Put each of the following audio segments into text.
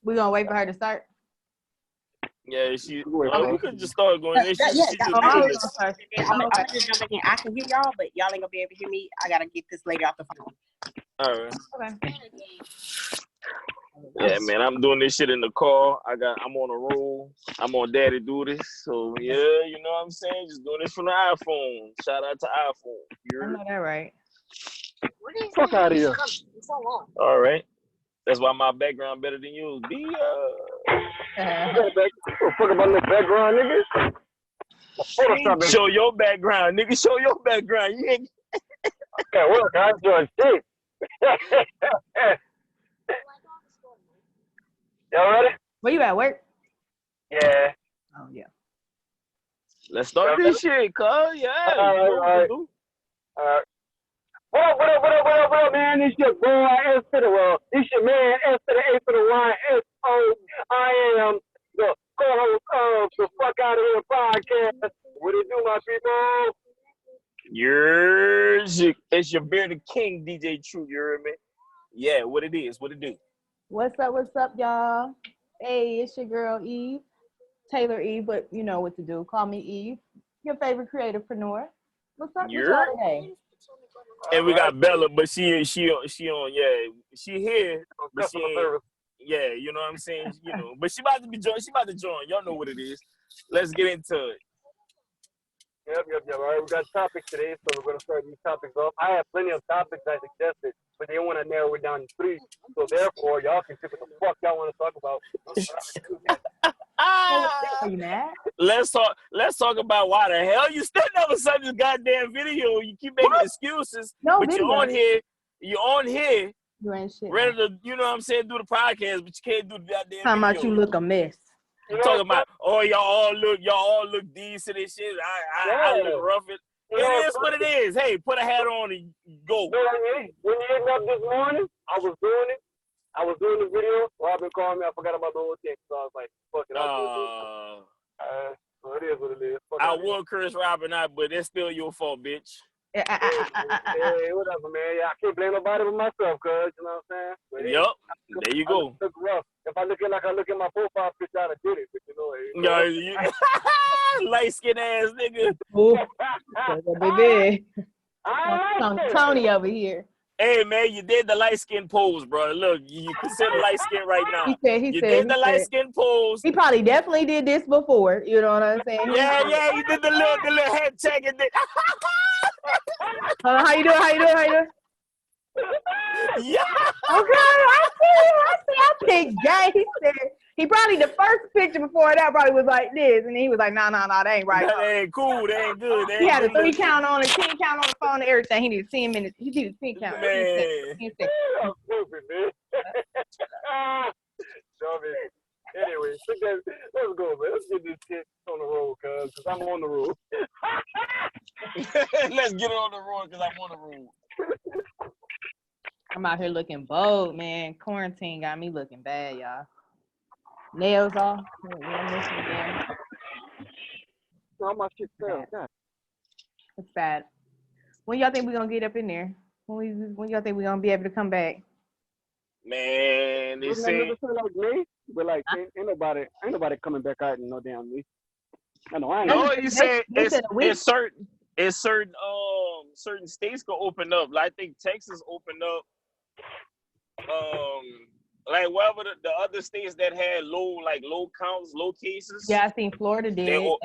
We gonna wait for her to start. Yeah, we could just start going. She just I'm gonna just jump back in. I can hear y'all, but y'all ain't gonna be able to hear me. I gotta get this lady off the phone. All right. Okay. Yeah, man, I'm doing this shit in the car. I'm on a roll. I'm on daddy do this. So yeah, you know what I'm saying? Just doing this from the iPhone. Shout out to iPhone. I know that right. Fuck out of here. All right. That's why my background better than yours. Fuck about the background, nigga. Show your background, nigga. Show your background. You ain't at work. I'm doing shit. Y'all ready? Where you at work? Yeah. Oh yeah. Let's start this shit, cuz. Yeah. All right. What up, man? This your boy, S to the world. This your man, S to the A to the Y, S-O. I am the co-host of the Fuk Outta Here podcast. What do you do, my people? It's your bearded king, DJ True. You heard me? Yeah, what it is, what it do. What's up, y'all? Hey, it's your girl Eve, TaylorEve, but you know what to do. Call me Eve, your favorite creativepreneur. What's up with y'all today? And we got Bella, but she on, she here, but she ain't, yeah, you know what I'm saying, you know, but she about to join. Y'all know what it is. Let's get into it. Yep. All right, we got topics today, so we're gonna start these topics off. I have plenty of topics I suggested, but they want to narrow it down to 3. So therefore, y'all can pick what the fuck y'all want to talk about. Are you mad? Let's talk about why the hell you still never saw this goddamn video. You keep making excuses, but video. You're on here. You ain't shit. Ready to, you know what I'm saying, do the podcast, but you can't do the goddamn Talking video. about you look a mess. You talking about, y'all all look decent and shit. I look rough. It is what it is. Hey, put a hat on and go. When you hit me up this morning, I was doing it. I was doing the video. Robin called me. I forgot about the whole thing. So I was like, fuck it. So it is what it is. I would curse Robin out, but it's still your fault, bitch. Hey, whatever, man. Yeah, I can't blame nobody but myself, cuz. You know what I'm saying? Yup. There you go. Look rough. If I look like I look at my profile picture, I'd have did it. But you know, light skin ass nigga. Baby. Tony over here. Hey man, you did the light skin pose, bro. Look, you consider light skin right now. He said the light skin pose. He probably definitely did this before. You know what I'm saying? Yeah, you did the little head check and then. How you doing? Yeah. Okay, I see. I think gay. He said he probably the first picture before that probably was like this, and he was like, nah, that ain't right. That ain't cool. That ain't good. He had a 3 count on it, 10 count on the phone, and everything. He did 10 minutes. He did 10 count. Man. I'm stupid, man. Anyway, let's go, man. Let's get this shit on the road, cuz I'm on the road. Let's get it on the road, because I'm on the road. I'm out here looking bold, man. Quarantine got me looking bad, y'all. Nails off. All my shit fell. It's bad. When y'all think we're going to get up in there? When y'all think we're going to be able to come back? Man, they say like me, but like ain't nobody coming back out in no damn me. I know I ain't. No, you said it's certain states can open up. Like I think Texas opened up. Like whatever the other states that had low counts, low cases. Yeah, I seen Florida did. They was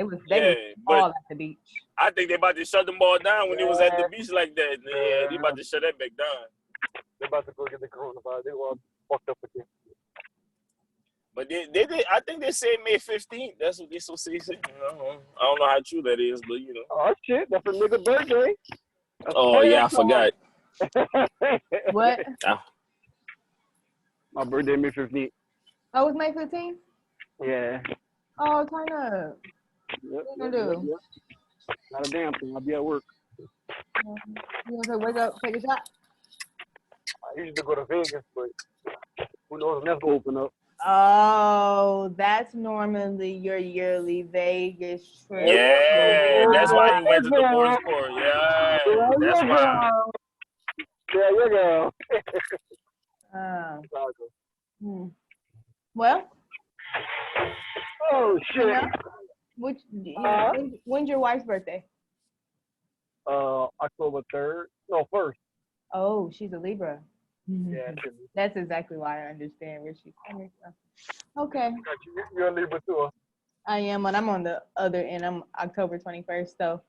all at the beach. I think they about to shut them all down when they was at the beach like that. Yeah, they about to shut that back down. They about to go get the coronavirus. They were all fucked up again. But they I think they said May 15th. That's what they so say. I don't know how true that is, but you know. Oh shit, that's a nigga birthday. Yeah, I forgot. What? My birthday May 15th. Oh, it's May 15th? Yeah. Oh, turn up. What you gonna do? Yep. Not a damn thing. I'll be at work. You gonna say wake up, take a shot? I used to go to Vegas, but who knows when that's gonna open up. Oh, that's normally your yearly Vegas trip. Yeah, that's why he went to the sports court. Yeah, that's why. Yeah, you go. Well, Oh shit. When's your wife's birthday? October 3rd. No, 1st. Oh, she's a Libra. Yeah. That's exactly why I understand where she's coming from. Okay. You're a Libra too. I am, and I'm on the other end. I'm October 21st, so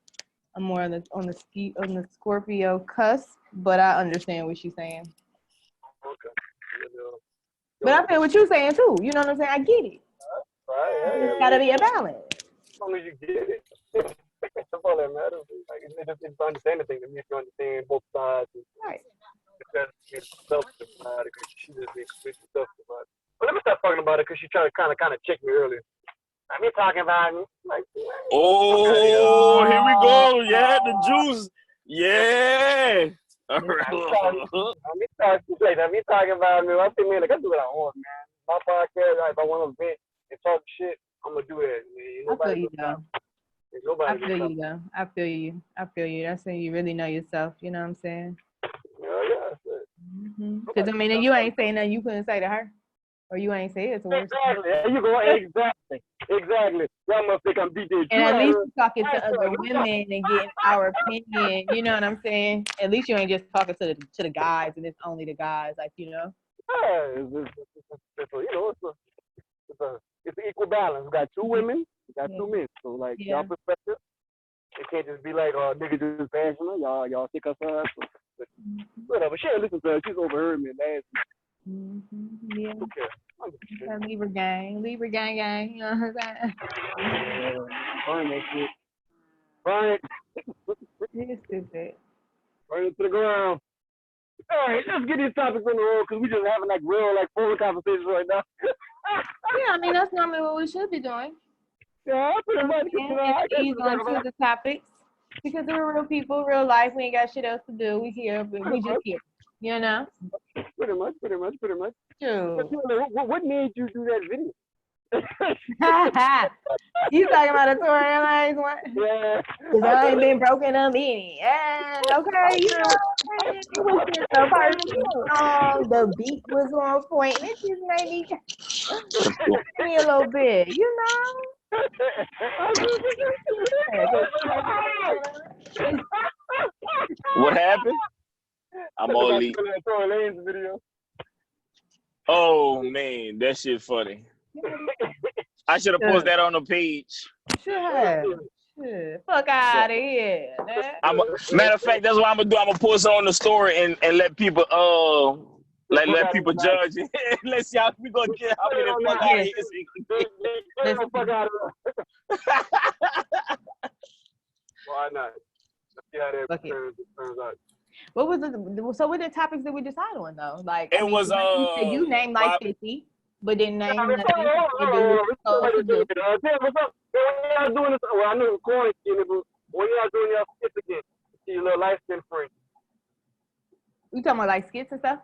I'm more on the Scorpio cusp. But I understand what she's saying. Okay. But I feel what you're saying too. You know what I'm saying? I get it. Right. It's gotta be a balance. As long as you get it. That's all that matters. Like, it's understanding thing to me if you understand both sides. Right. Because she's selfish about it, because she just being completely selfish about it. But let me stop talking about it, because she tried to kind of check me earlier. I mean, talking about me. Like, oh, here we go. Yeah, the juice. Yeah. All right. I mean, talking about me. I think, man, like, I do what I want, man. My podcast, like, if I want to vent and talk shit, I'm going to do that. Man. I feel you, though. I feel you. That's when you really know yourself. You know what I'm saying? Yeah. Because, I mean, if you ain't saying nothing you couldn't say to her. Or you ain't say it to her. Exactly. There you go. Exactly. Y'all must think I'm DJ. And at least you're talking to other women and getting our opinion. You know what I'm saying? At least you ain't just talking to the guys and it's only the guys. Like, you know? Yeah. It's an equal balance. We got two women. We got two men. So, like, y'all perspective. It can't just be like, nigga just bashing her. Y'all think us up. Whatever. She ain't listen to her. She's overheard me last week. Yeah. Okay. Libra gang. You know what I'm saying? Burn that shit. Burn it. You're stupid. Burn it to the ground. All right, let's get these topics on the road because we just having like real like phone conversations right now. Yeah, I mean that's normally what we should be doing. Yeah, pretty much. Ease on to the topics because we're real people, real life. We ain't got shit else to do. We here, but we just here. You know? Pretty much. True. What made you do that video? You talking about a Tory Lanez one? Yeah. Cause I ain't been broken up any. Yeah, okay, you know, it was just a perfect song. The beat was on point. It just made me a little bit, you know. What happened? I'm all elite. Oh man, that shit funny. I should have posted that on the page. Sure. Fuck out of here. Matter of fact, that's what I'm gonna do. I'm gonna post it on the story and let people let people judge it. Let's see how we gonna get how many fuck out of here. Fuck out of here. Why not? Let's see how that turns out. What was it? So what the topics did we decide on though? Like it was you named like 50, but didn't name nothing. What's up? When y'all doing this, well, I know it's quarantine, but when y'all doing y'all skits again, see your little life skin friend. You talking about like skits and stuff?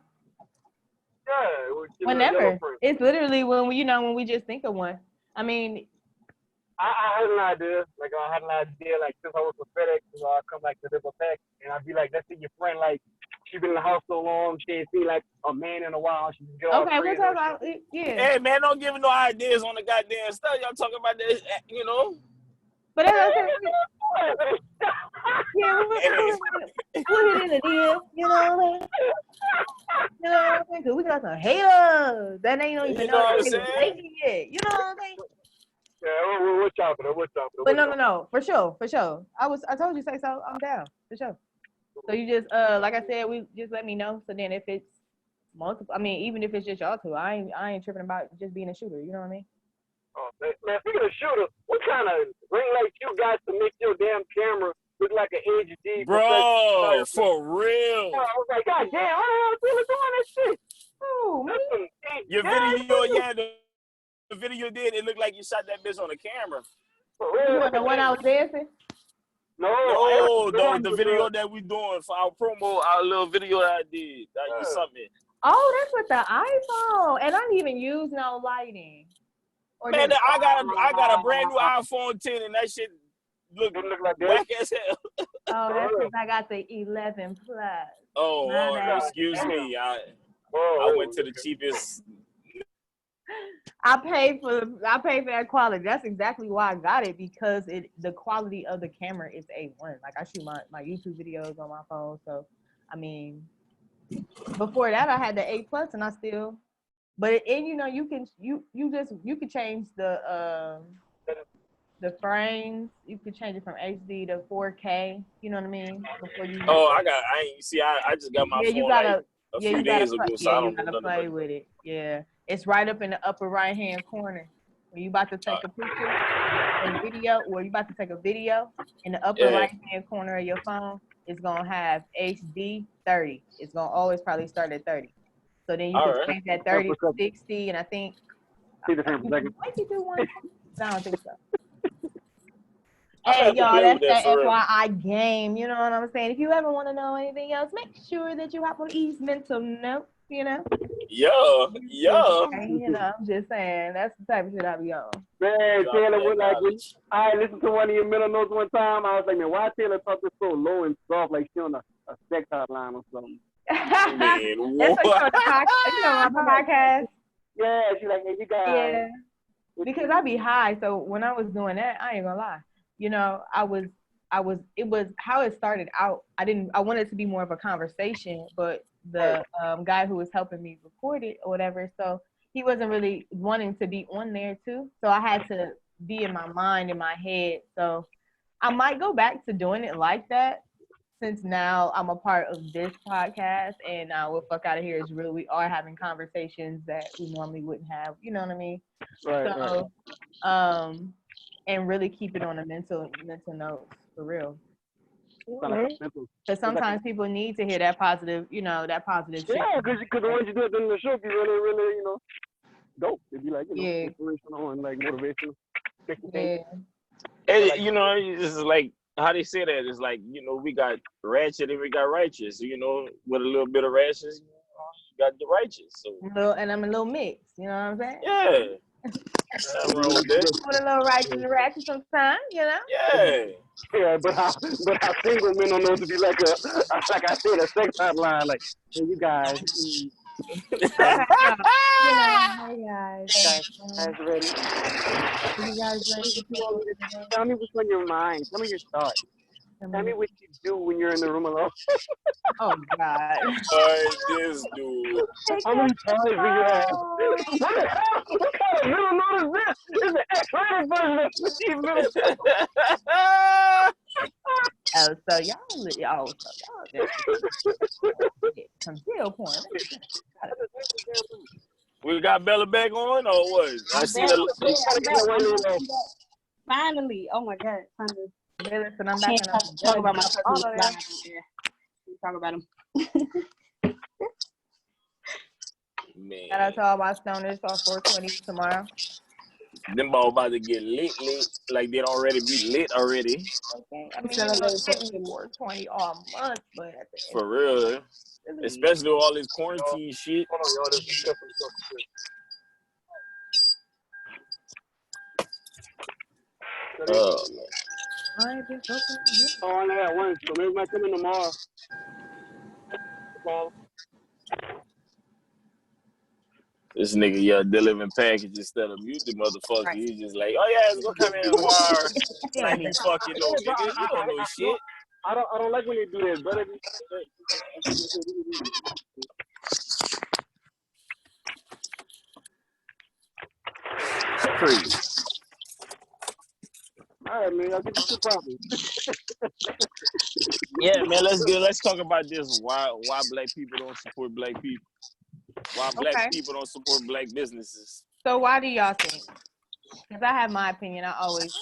Yeah. Whenever. It's literally when we just think of one. I mean, I had an idea. Like I had an idea. Like since I work for FedEx, I come like to deliver back, and I'd be like, let's see your friend. Like she's been in the house so long, she ain't seen like a man in a while. She just get all okay, we'll talk about it. Yeah. Hey man, don't give me no ideas on the goddamn stuff. Y'all talking about this, you know? But that's yeah, we'll hit in the DM, you know what I'm saying? You know what I'm saying? Because we got some haters that ain't even know they was making it. You know what I'm saying? Yeah, we're chopping it. But no, for sure. I told you Sayso, I'm down for sure. So you just like I said, we just let me know. So then if it's multiple, I mean, even if it's just y'all two, I ain't tripping about just being a shooter. You know what I mean? Oh, man, speaking of shooter, what kind of ring light you got to make your damn camera look like an HD? Bro, for real. I was like, God damn, I don't know doing that shit. Oh, man. Your video, the video did. It looked like you shot that bitch on the camera. For real? The one I was dancing? No, the video that we doing for our promo, our little video that I did. That you something. Oh, that's with the iPhone, and I didn't even use no lighting. Man, I got a brand new iPhone 10, and that shit look like whack as hell. Oh, that's because I got the 11 Plus. Oh, excuse me. I went to the cheapest. I paid for that quality. That's exactly why I got it, because the quality of the camera is A1. Like I shoot my YouTube videos on my phone, so I mean, before that I had the A+, and I still. But you know, you can change the frames. You could change it from HD to 4K. You know what I mean? Before you. Oh, I just got my phone like a few days ago, so I don't know nothing play with it. Yeah, it's right up in the upper right hand corner. When you about to take a picture or video, or you about to take a video, in the upper right hand corner of your phone, it's gonna have HD 30. It's gonna always probably start at 30. So then you can change that 30 to 60, and I think. Might you do one? I don't think so. Hey, y'all, that's that FYI game. You know what I'm saying? If you ever want to know anything else, make sure that you hop on Eve's mental note, you know? Yeah. You know, I'm just saying, that's the type of shit I be on. Man, Taylor was like, I listened to one of your mental notes one time. I was like, man, why Taylor talk this so low and soft, like she on a sex hotline or something? Man, that's what you know, my podcast. Yeah, she's like, hey, you guys. Yeah, because I be high, so when I was doing that, I ain't gonna lie. You know, it was how it started out. I wanted it to be more of a conversation, but the guy who was helping me record it or whatever, so he wasn't really wanting to be on there too. So I had to be in my mind, in my head. So I might go back to doing it like that, since now I'm a part of this podcast, and what Fuk Outta Here is real. We are having conversations that we normally wouldn't have. You know what I mean? Right. And really keep it on a mental note, for real. Because sometimes people need to hear that positive, you know, that positive shit. Yeah, because once you do it, then the show be really, you know, dope. It'd be like, you know, inspirational and like motivational. Yeah. And, you know, it's like how they say that. It's like, you know, we got ratchet and we got righteous. You know, with a little bit of ratchet, you got the righteous. So and I'm a little mixed. You know what I'm saying? Yeah. Nothing wrong with that. Put a little righteous and ratchet sometimes, you know? Yeah, but how single men don't know to be like I said, a sex hotline, like, hey, you guys. Hey guys ready? You guys ready? Tell me what's on your mind. Tell me your thoughts. Tell me what you do when you're in the room alone. Oh God. This dude. How many times do you have? What the hell? What kind of middle note is this? It's the X-rated version of Steve Middle. So y'all some jail porn. We got Bella back on or what? I see the. Finally. Oh my God. Finally. Listen, I'm back talk about my cousin. Talk about him. Man. Shout out to all my stoners on 420 tomorrow. Them all about to get lit, like they'd already be lit already. Okay. I mean, you know, it's 420 all month, but for real, especially with all this quarantine shit. Oh man. I only had one, so maybe I come in tomorrow. This nigga, delivering packages instead of mute the motherfucker. Right. He's just like, oh yeah, it's gonna come in tomorrow. Like you fucking know, nigga. You don't know shit. I don't like when they do that, brother. Crazy. All right, man. I'll get you some problems. Yeah, man. Let's talk about this. Why black people don't support black people? Why black people don't support black businesses? So why do y'all think? Because I have my opinion. I always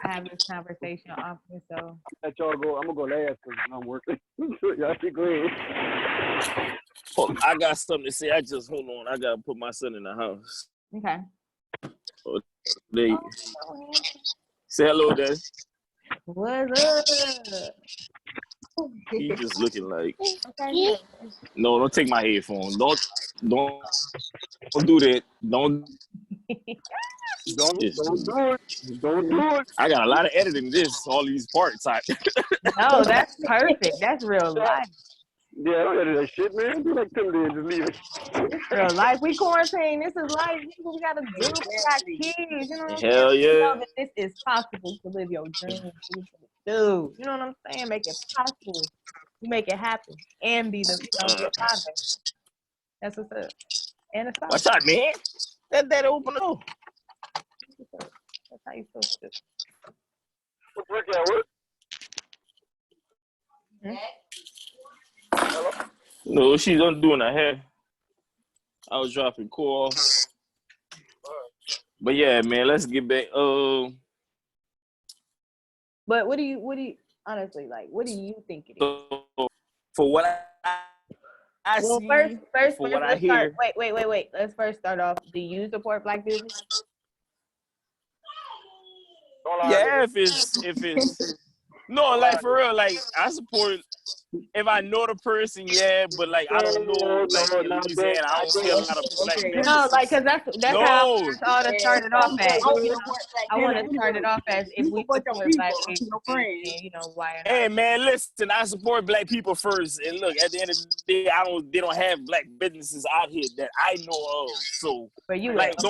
have this conversation often. So I'm gonna go last because I'm working. Y'all keep going. Oh, I got something to say. Hold on. I gotta put my son in the house. Okay. Oh, say hello, Dad. What's up? He just looking like. Okay. No, don't take my headphones. Don't do that. Don't do it. I got a lot of editing this, all these parts. No, that's perfect. That's real life. Yeah, don't do that shit, man. Do like Tim did, just leave it. Real life. We quarantine. This is life. We gotta do. We got kids. You know what I'm saying? Hell You yeah. know that this is possible to live your dream. Do you know what I'm saying? Make it possible. You make it happen and be the be a father. That's what's up. And a spouse. Watch out, man. That open the door. That's how you supposed to. What's work at work? No, she's undoing her hair. I was dropping call. But yeah, man, let's get back. But what do you honestly like? What do you think it is? So, for what I Well, see, first, for what I let's hear. start. Wait. Let's first start off. Do you support Black business? Yeah, if it's no, like for real, like I support. If I know the person, yeah, but like I don't know, like in Louisiana, I don't see a lot of Black businesses. No, like cause that's No. how I want all to start it off at. You know, I want to start it off as if we support Black people, and you know why. Hey man, listen, I support Black people first, and look, at the end of the day, they don't have Black businesses out here that I know of. So, you like the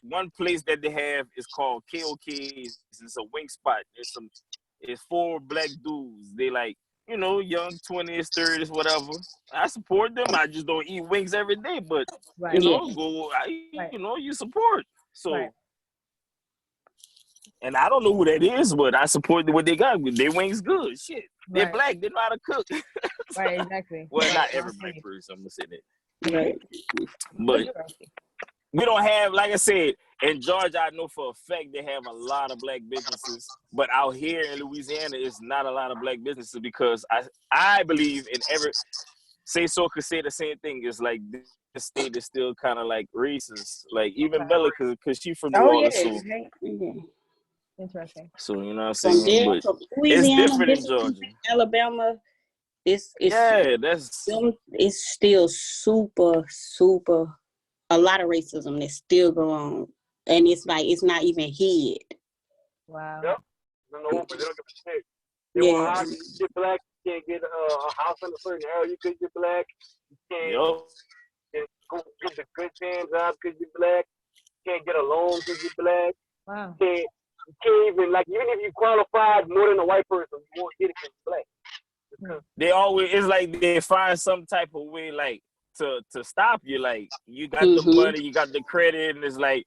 one place that they have is called KOK's. It's a wing spot. It's 4 Black dudes. They like, you know, young 20s, 30s, whatever. I support them. I just don't eat wings every day, but you know, you know, you support. So, and I don't know who that is, but I support what they got. Their wings good. Shit, they're Black. They know how to cook. Right, exactly. Well, not every Black person. I'm gonna say that. Right. But we don't have, like I said, in Georgia, I know for a fact they have a lot of Black businesses. But out here in Louisiana, it's not a lot of Black businesses because I believe in Sayso could say the same thing. It's like this state is still kind of like racist. Like even Belle, because she from New Orleans. So. Interesting. So you know what I'm saying? But Louisiana, it's different in Georgia. Alabama, it's still super. A lot of racism that still go on, and it's like it's not even hid. Wow. Yep. No, but they don't give a shit. They want how you get Black. You can't get a house in a certain area. You could get Black. You can't go get the good paying job because you're Black. You can't get a loan because you're Black. Wow. You can't even, like, even if you qualified more than a white person, you won't get it because you're Black. They always, it's like they find some type of way, like, to stop you. Like, you got the money, you got the credit, and it's like,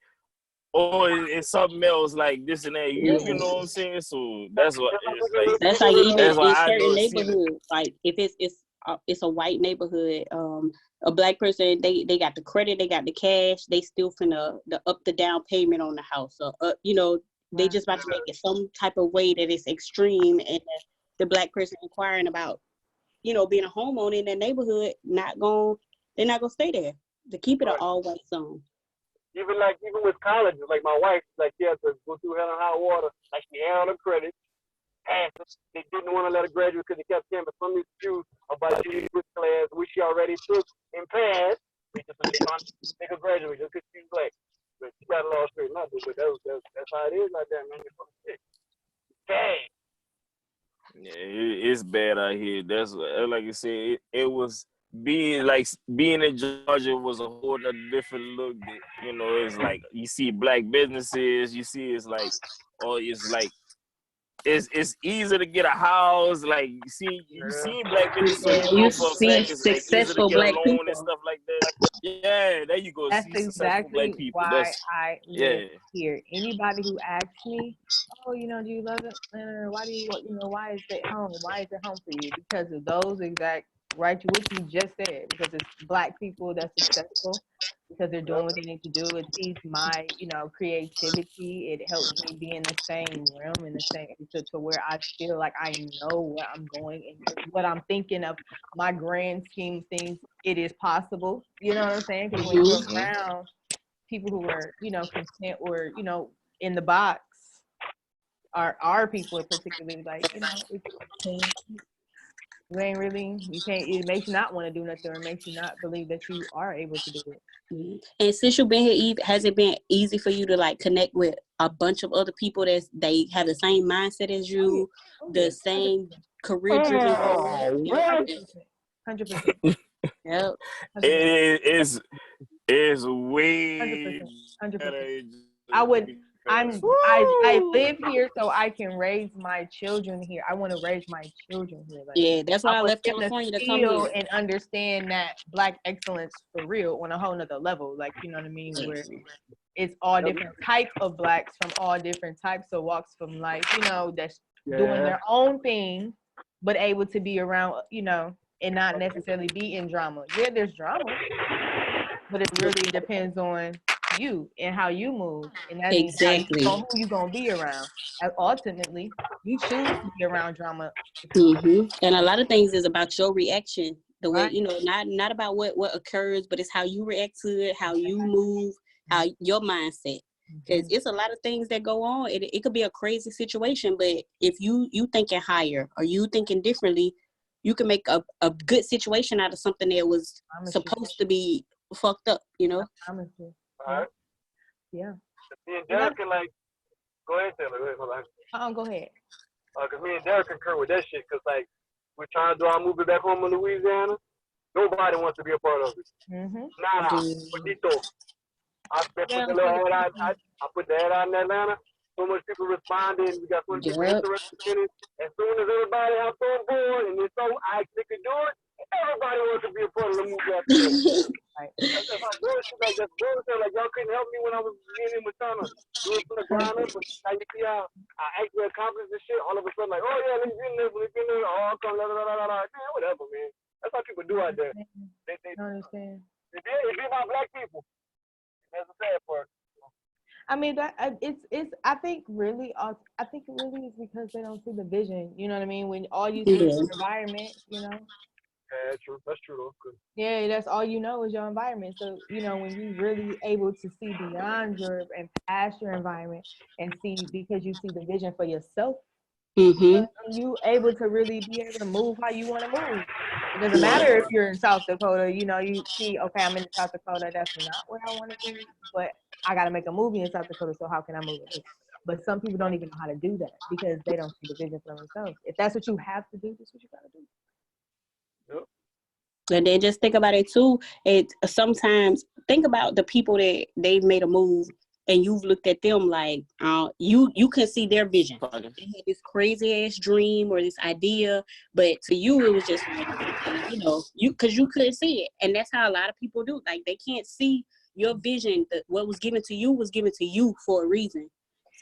oh, it's something else, like this and that. You know what I'm saying? So that's what it's like. That's like even in certain neighborhoods. Like if it's a white neighborhood, a Black person, they got the credit, they got the cash, they still finna up the down payment on the house. So you know, they just about to make it some type of way that it's extreme, and the Black person inquiring about, you know, being a homeowner in that neighborhood, they're not gonna stay there to keep it an all white zone. Even with colleges, like my wife, like she had to go through hell and high water. Like she had on her credit, and they didn't want to let her graduate because they kept saying some excuse about she was class, which she already took and passed. They just make her graduate just because she's Black. But she got a law straightened out, but that's how it is like that, man. Dang. Yeah, it's bad out here. That's like I said. It was being in Georgia was a whole other different look. That, you know, it's like you see Black businesses. You see it's like it's easier to get a house. Like you see Black businesses. So you know for a fact it's like easier to get a loan and stuff like that. Yeah, there you go. That's exactly Black people. why I live here. Anybody who asks me, oh, you know, do you love it? Why do you know, why is it home? Why is it home for you? Because of those exact what you just said. Because it's Black people that's successful. Because they're doing what they need to do. It feeds my, you know, creativity. It helps me be in the same realm, in the same to where I feel like I know where I'm going and what I'm thinking of. My grand scheme of things, it is possible. You know what I'm saying? Because when you're around people who are, you know, content or, you know, in the box, our people are particularly like, you know, you ain't really, you can't, it makes you not want to do nothing, or it makes you not believe that you are able to do it. And since you've been here, Eve, has it been easy for you to like connect with a bunch of other people they have the same mindset as you, the same career-driven goals. Oh, what? 100%. Yep. It's way 100%. 100%. better. I live here so I can raise my children here. I want to raise my children here. Like, Yeah, that's why I want left them California to come feel here. and understand that Black excellence for real on a whole nother level. Like, you know what I mean? Where it's all different types of Blacks from all different types of walks from life, you know, that's doing their own thing, but able to be around, you know, and not necessarily be in drama. Yeah, there's drama, but it really depends on you and how you move, and that means Exactly. who you gonna be around. And ultimately, you choose to be around drama. And a lot of things is about your reaction. The way, you know, not about what occurs, but it's how you react to it, how you move, how your mindset. Because it's a lot of things that go on. It could be a crazy situation, but if you thinking higher or you thinking differently, you can make a good situation out of something that was supposed to be fucked up, you know? Alright. Yeah. Me and Derek can like, go ahead, Taylor. Go ahead. Because me and Derek concur with that shit. Because like, we're trying to do our movie back home in Louisiana. Nobody wants to be a part of it. Nah. Bonito. I put the little ad out. I put the ad out in Atlanta. So much people responded. We got so many people interested in it. As soon as everybody hopped on board and they saw I actually could do it, everybody wants to be a part of the movie after that. That's like bullshit. Like that's bullshit. Like y'all couldn't help me when I was being in Matana. Do it from the ground up. But now you see how I actually accomplished this shit. All of a sudden, like, oh yeah, let's get in this. Let's get in this. Oh, come, la la la la la. Man, whatever, man. That's how people do out there. They understand. It be about Black people. That's the sad part. I mean, that it's. I think it really is because they don't see the vision. You know what I mean? When all you see is the environment, you know. Yeah, true. That's true though. Good. Yeah, that's all you know is your environment. So, you know, when you really able to see beyond and past your environment and see because you see the vision for yourself, you able to really be able to move how you want to move. It doesn't matter if you're in South Dakota, you know, you see, okay, I'm in South Dakota, that's not what I want to do, but I got to make a movie in South Dakota, so how can I move it? But some people don't even know how to do that because they don't see the vision for themselves. If that's what you have to do, that's what you got to do. And then just think about it too. It sometimes think about the people that they've made a move and you've looked at them like you can see their vision. They had this crazy ass dream or this idea, but to you it was just like, you know, because you couldn't see it. And that's how a lot of people do. Like they can't see your vision. What was given to you for a reason.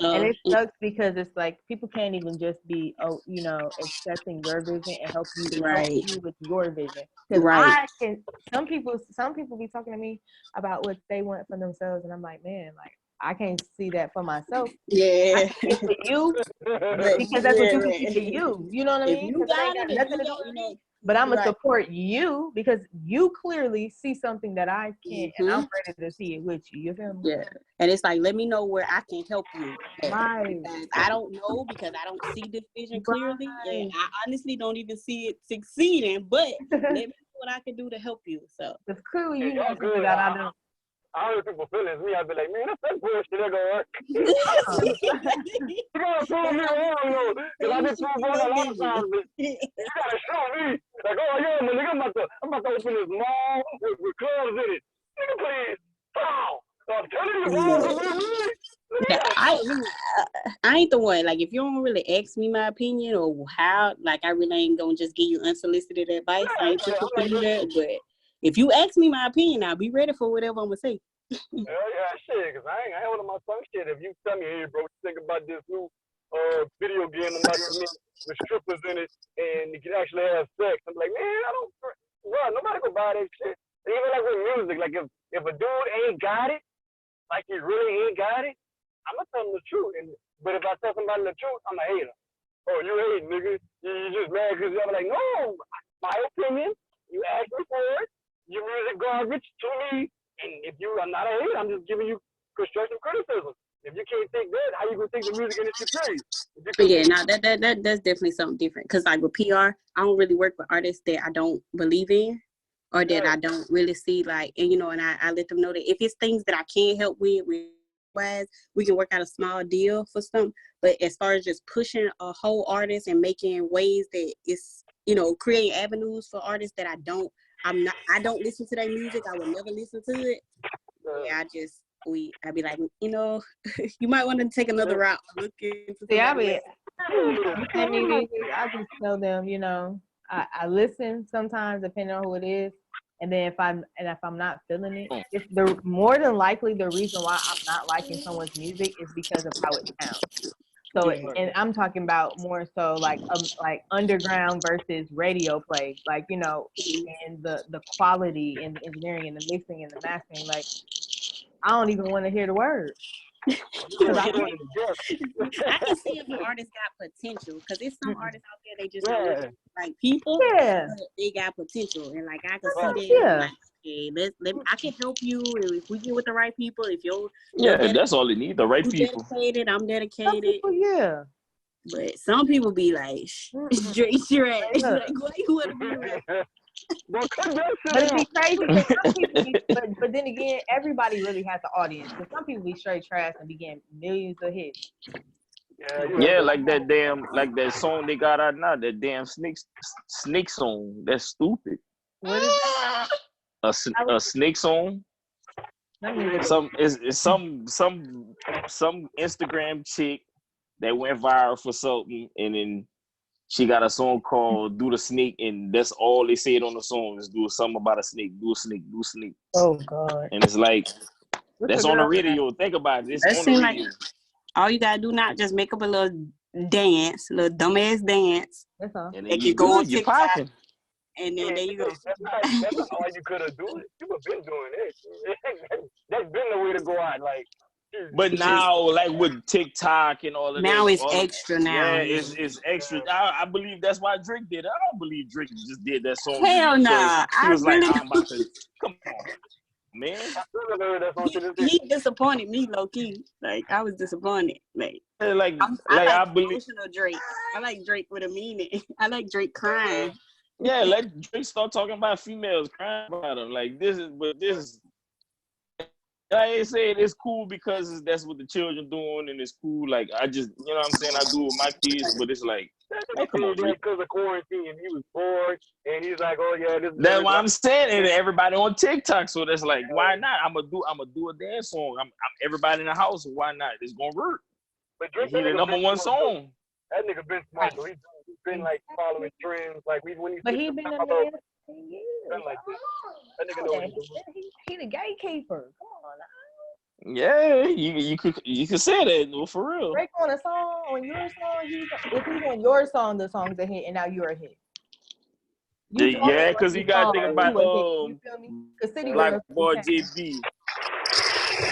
And it sucks because it's like people can't even just be, you know, accepting your vision and help you with your vision. Because some people be talking to me about what they want for themselves, and I'm like, man, like I can't see that for myself. Yeah, I can see for you because that's what you can see for you. You know what I mean? You got it. Nothing to do with me. But I'm gonna support you because you clearly see something that I can't, and I'm ready to see it with you. You feel me? Yeah, and it's like, let me know where I can help you. Right. I don't know because I don't see this vision clearly, and I honestly don't even see it succeeding. But let me know what I can do to help you. So it's clearly you know something that I don't. I heard people feelings me. I'd be like, man, that's bullshit. That gonna work. You gotta prove me wrong, though. Because I've been proved wrong a lot of times. But you gotta show me. Like, oh, yeah, man, nigga, I'm about to open this mall with clubs in it. Nigga, please. Pow. So I'm telling you wrong. I ain't the one. Like, if you don't really ask me my opinion or how, like, I really ain't gonna just give you unsolicited advice. I ain't supposed to do that, but if you ask me my opinion, I'll be ready for whatever I'm gonna say. Yeah, shit, because I ain't holding my tongue shit. If you tell me, hey, bro, think about this new video game I'm about to make with strippers in it and you can actually have sex. I'm like, man, nobody gonna buy that shit. Even like with music, like if a dude ain't got it, like he really ain't got it, I'm gonna tell him the truth. But if I tell somebody the truth, I'm a hater. Oh, you hate, nigga. You just mad because I'm like, no, my opinion, you asked me for it. Your music garbage to me, and if I'm not a hater, I'm just giving you constructive criticism. If you can't think that, how you gonna think the music industry period? Yeah, no, that's definitely something different. Cause like with PR, I don't really work with artists that I don't believe in, or that I don't really see. Like, and you know, and I let them know that if it's things that I can help with wise, we can work out a small deal for some. But as far as just pushing a whole artist and making ways that it's, you know, creating avenues for artists that I don't listen to their music. I would never listen to it. Yeah, I'd be like, you know, you might want to take another route. Look into I just tell them, you know, I listen sometimes depending on who it is. And then if I'm not feeling it, it's the more than likely the reason why I'm not liking someone's music is because of how it sounds. So, and I'm talking about more so like underground versus radio play, like, you know, and the quality and the engineering and the mixing and the mastering. Like, I don't even want to hear the words. I can see if an artist got potential, because there's some artists out there, they just don't look like people. Yeah, but they got potential, and like I can see that. Yeah, like, I can help you if we get with the right people. If you're that's all they need, the right people. Dedicated, I'm dedicated. some people, yeah. But some people be like, Drake, you're at. Like, why you want to be right? But it'd be crazy because some people but then again, everybody really has an audience. Because some people be straight trash and be getting millions of hits. Yeah, like that song they got out now, that damn snake song. That's stupid. What is that? A snake song. Some Instagram chick that went viral for something, and then she got a song called "Do the Snake," and that's all they said on the song is do something about a snake, do a snake, do a snake. Oh God! And it's like that's on the radio. Think about it. It's on the radio. Like, all you gotta do now just make up a little dance, a little dumbass dance. That's all. And then you go on TikTok. And then there you go. That's not all you could have done. People been doing it. That's been the way to go out. Like, but now, like with TikTok and all of now this, it's extra now. Yeah, it's extra. I believe that's why Drake did it. I don't believe Drake just did that song. Hell no. Nah. He was like, I'm about to come on, man. He disappointed me, low key. Like, I was disappointed. I I believe emotional Drake. I like Drake with a meaning. I like Drake crying. Yeah, let Drake start talking about females crying about him. Like this is. I ain't saying it's cool because that's what the children doing and it's cool. Like I just, you know what I'm saying, I do it with my kids, but it's like, hey, come on, Drake. Because of quarantine, he was bored, and he's like, oh yeah, this. That's why I'm saying, and everybody on TikTok, so that's like, why not? I'm gonna do a dance song. I'm everybody in the house. Why not? It's gonna work. But Drake, he the number one song. That nigga been smart. So he's been like following trends. Like when he. But he been a man. Like this. That nigga know what he's doing. He the gatekeeper. Come on now. Yeah, you could say that, no, for real. Drake on a song, on your song, if he's on your song, the song's a hit, and now you're a hit. Yeah, because you got to think about Black Boy JB.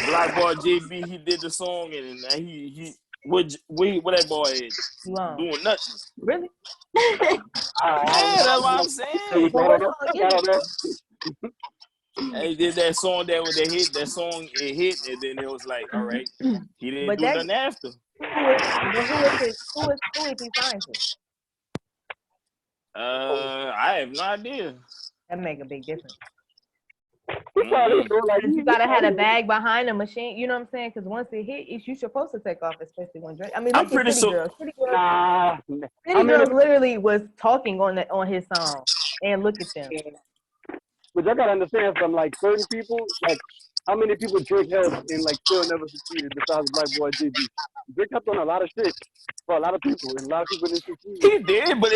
Black Boy JB, he did the song, and he what that boy is doing nothing. Really? Yeah, that's what I'm saying. He did that song that was a hit. That song it hit, and then it was like, all right, he didn't do nothing after. Who is he signed to? I have no idea. That make a big difference. You gotta have a bag behind the machine. You know what I'm saying? Because once it hit, you're supposed to take off, especially when Drake. I mean, I'm pretty sure. City Girls literally was talking on his song, and look at them. But I gotta understand from like certain people, like how many people Drake helped and like still never succeeded besides Black Boy JB. Drake helped on a lot of shit for a lot of people, and a lot of people didn't succeed. He did, but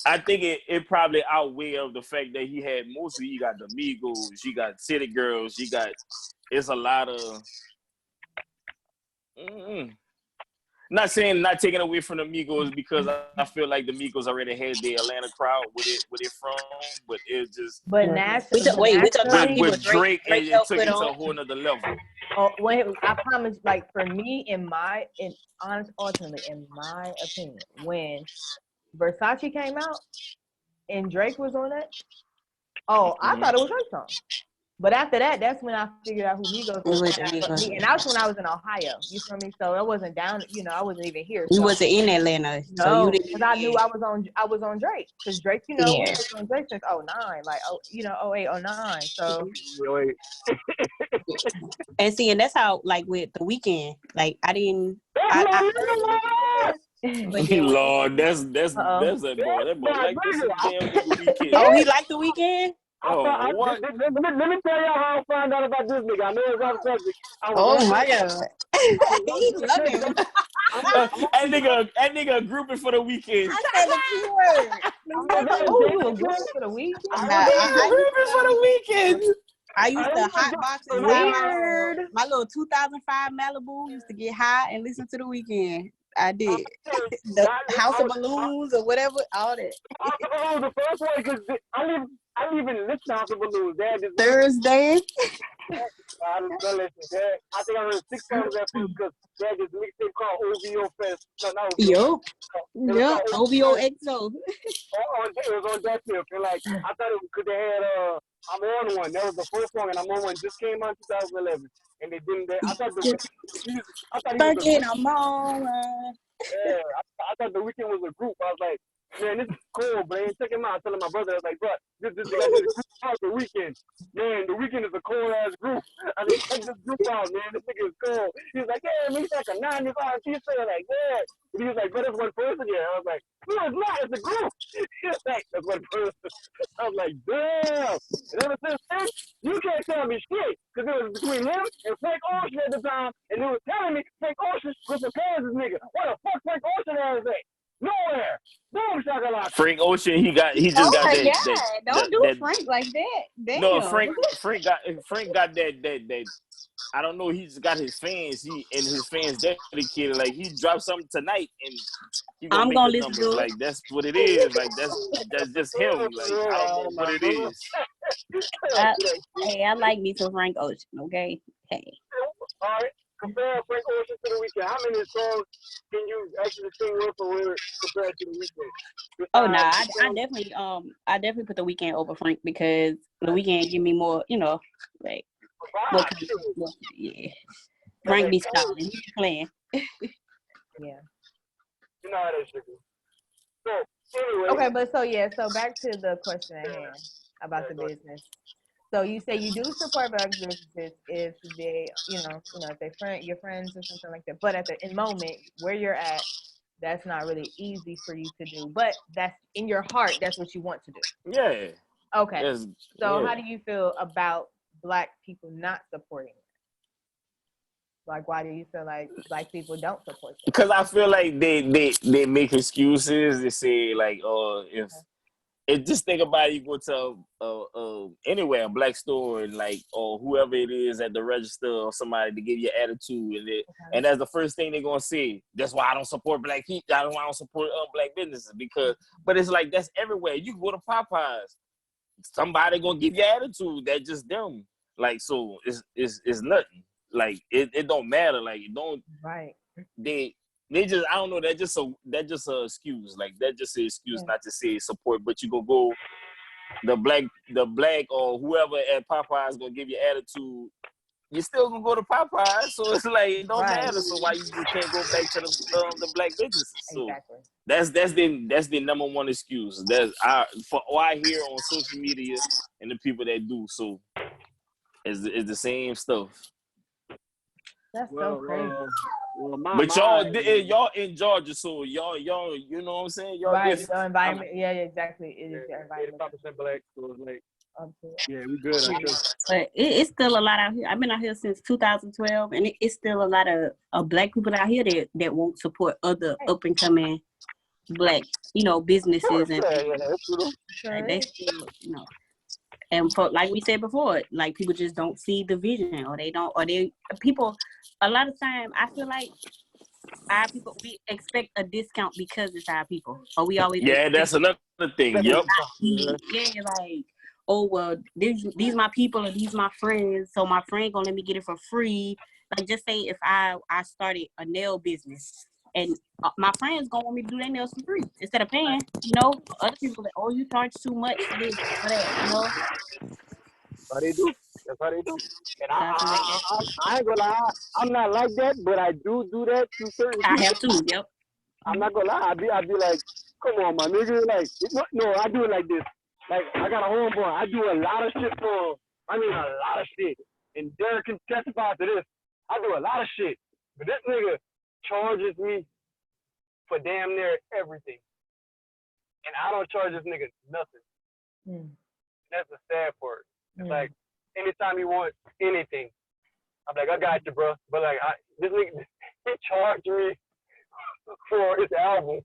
I think it probably outweigh of the fact that he had mostly. You got the Migos, you got City Girls, it's a lot of. Not taking away from the Migos because I feel like the Migos already had the Atlanta crowd with it from, but it's just. But naturally, with Drake, it took it to a whole nother level. Oh, I promise, like for me, ultimately, in my opinion, when Versace came out and Drake was on it, I thought it was Drake's song. But after that, that's when I figured out who Migos was. And that's when I was in Ohio. You feel me? So it wasn't down. You know, I wasn't even here. You wasn't in Atlanta. No, so you didn't. Because I knew I was on Drake. Because Drake, you know, was on Drake since 09, like 08, 09. So. And see, and that's how like with the weekend, like I didn't. Lord, that's that boy. That boy like this damn weekend. Oh, he liked the weekend. What? Let me tell y'all how I found out about this nigga. I know it's off subject. Oh my god, he love him. That nigga grouping for the weekend. I said the keyword. You a grouping for the weekend? I grouping for the weekend. I used to hotbox inside my little 2005 Malibu. Used to get high and listen to the weekend. I did. The House of Balloons or whatever, all that. The first one, because I didn't even listen to House of Balloons. Thursday. I think I heard 6 songs at first because they had this mixtape called OVO Fest. Yup. OVO XO. It was on that tip. And like, I thought it was because they had I'm on one. That was the first song, and I'm on one. Just came out in 2011. And they didn't. I thought the music. I thought the weekend was a group. I was like, man, this is cool, man. Check him out. I telling my brother, I was like, bro, this guy did a group out the weekend. Man, the weekend is a cool ass group. I said, check this group out, man. This nigga is cool. He was like, yeah, man, he's like a 95 piece. Like, yeah. And he was like, but it's one person here. I was like, no, it's not. It's a group. He was like, that's one person. I was like, damn. And ever since then, you can't tell me shit. Because it was between him and Frank Ocean at the time. And they was telling me Frank Ocean was the Kansas nigga. What the fuck Frank Ocean has at? Nowhere. Boom, shakalaka. Frank Ocean, he just got that. Don't do Frank like that. Damn. No, Frank got that. I don't know. He just got his fans. His fans dedicated. Like he dropped something tonight, and he I'm gonna listen to it. Like that's what it is. Like that's just him. Like I don't know what it is. Hey, I like me some Frank Ocean. Okay. Hey. All right. Compare Frank Ocean to the weekend. How many songs can you actually sing word for word compared to the weekend? Oh no, I definitely put the weekend over Frank because the weekend give me more, like more, yeah. Frank be stalling, he's playing. Yeah. You know how that shit is. So anyway. Okay, so back to the question at hand about the business. So you say you do support Black businesses if they, if they your friends or something like that. But at the moment where you're at, that's not really easy for you to do. But that's in your heart. That's what you want to do. Yeah. Okay. So how do you feel about Black people not supporting it? Like, why do you feel like Black people don't support it? Because I feel like they make excuses. They say like, just think about it, you go to anywhere, a Black store, and like, or whoever it is at the register or somebody to give you attitude, and that's the first thing they're gonna say. That's why I don't support Black people. That's why I don't support Black businesses but it's like that's everywhere. You can go to Popeyes, somebody gonna give you attitude. That's just them. Like so, it's nothing. Like it don't matter. Like it don't. Right. They just, I don't know, that just a excuse. Like that just an excuse not to say support, but you go the black or whoever at Popeyes gonna give you attitude, you still gonna go to Popeyes. So it's like it don't matter. So why you just can't go back to the Black businesses? So exactly. That's the number one excuse. For all I hear on social media and the people that do so is the same stuff. That's so crazy. But y'all in Georgia, so y'all, you know what I'm saying? Y'all right, the environment. Yeah, exactly. It is the environment. 85% Black, so it's like, yeah, we good. But it's still a lot out here. I've been out here since 2012, and it's still a lot of Black people out here that won't support other up and coming Black, businesses and like they still, And for, like we said before, like people just don't see the vision, or people. A lot of time, I feel like our people, we expect a discount because it's our people, or we always that's another thing. Yep. Yeah, like, oh well, these my people and these my friends, so my friend gonna let me get it for free. Like just say if I started a nail business. And my friends gonna want me to do their nails for free instead of paying. Other people like, oh, you charge too much for this, for that. But they do. That's how they do. And I ain't gonna lie, I'm not like that, but I do that to certain I people. have to. Yep. I'm not gonna lie. I'd be like, come on, my nigga. Like, no, I do it like this. Like, I got a homeboy. I do a lot of shit for him. I mean, a lot of shit. And Derek can testify to this. I do a lot of shit. But this nigga charges me for damn near everything. And I don't charge this nigga nothing. That's the sad part. It's like, anytime he wants anything, I'm like, I got you, bro. But like, this nigga, he charged me for his album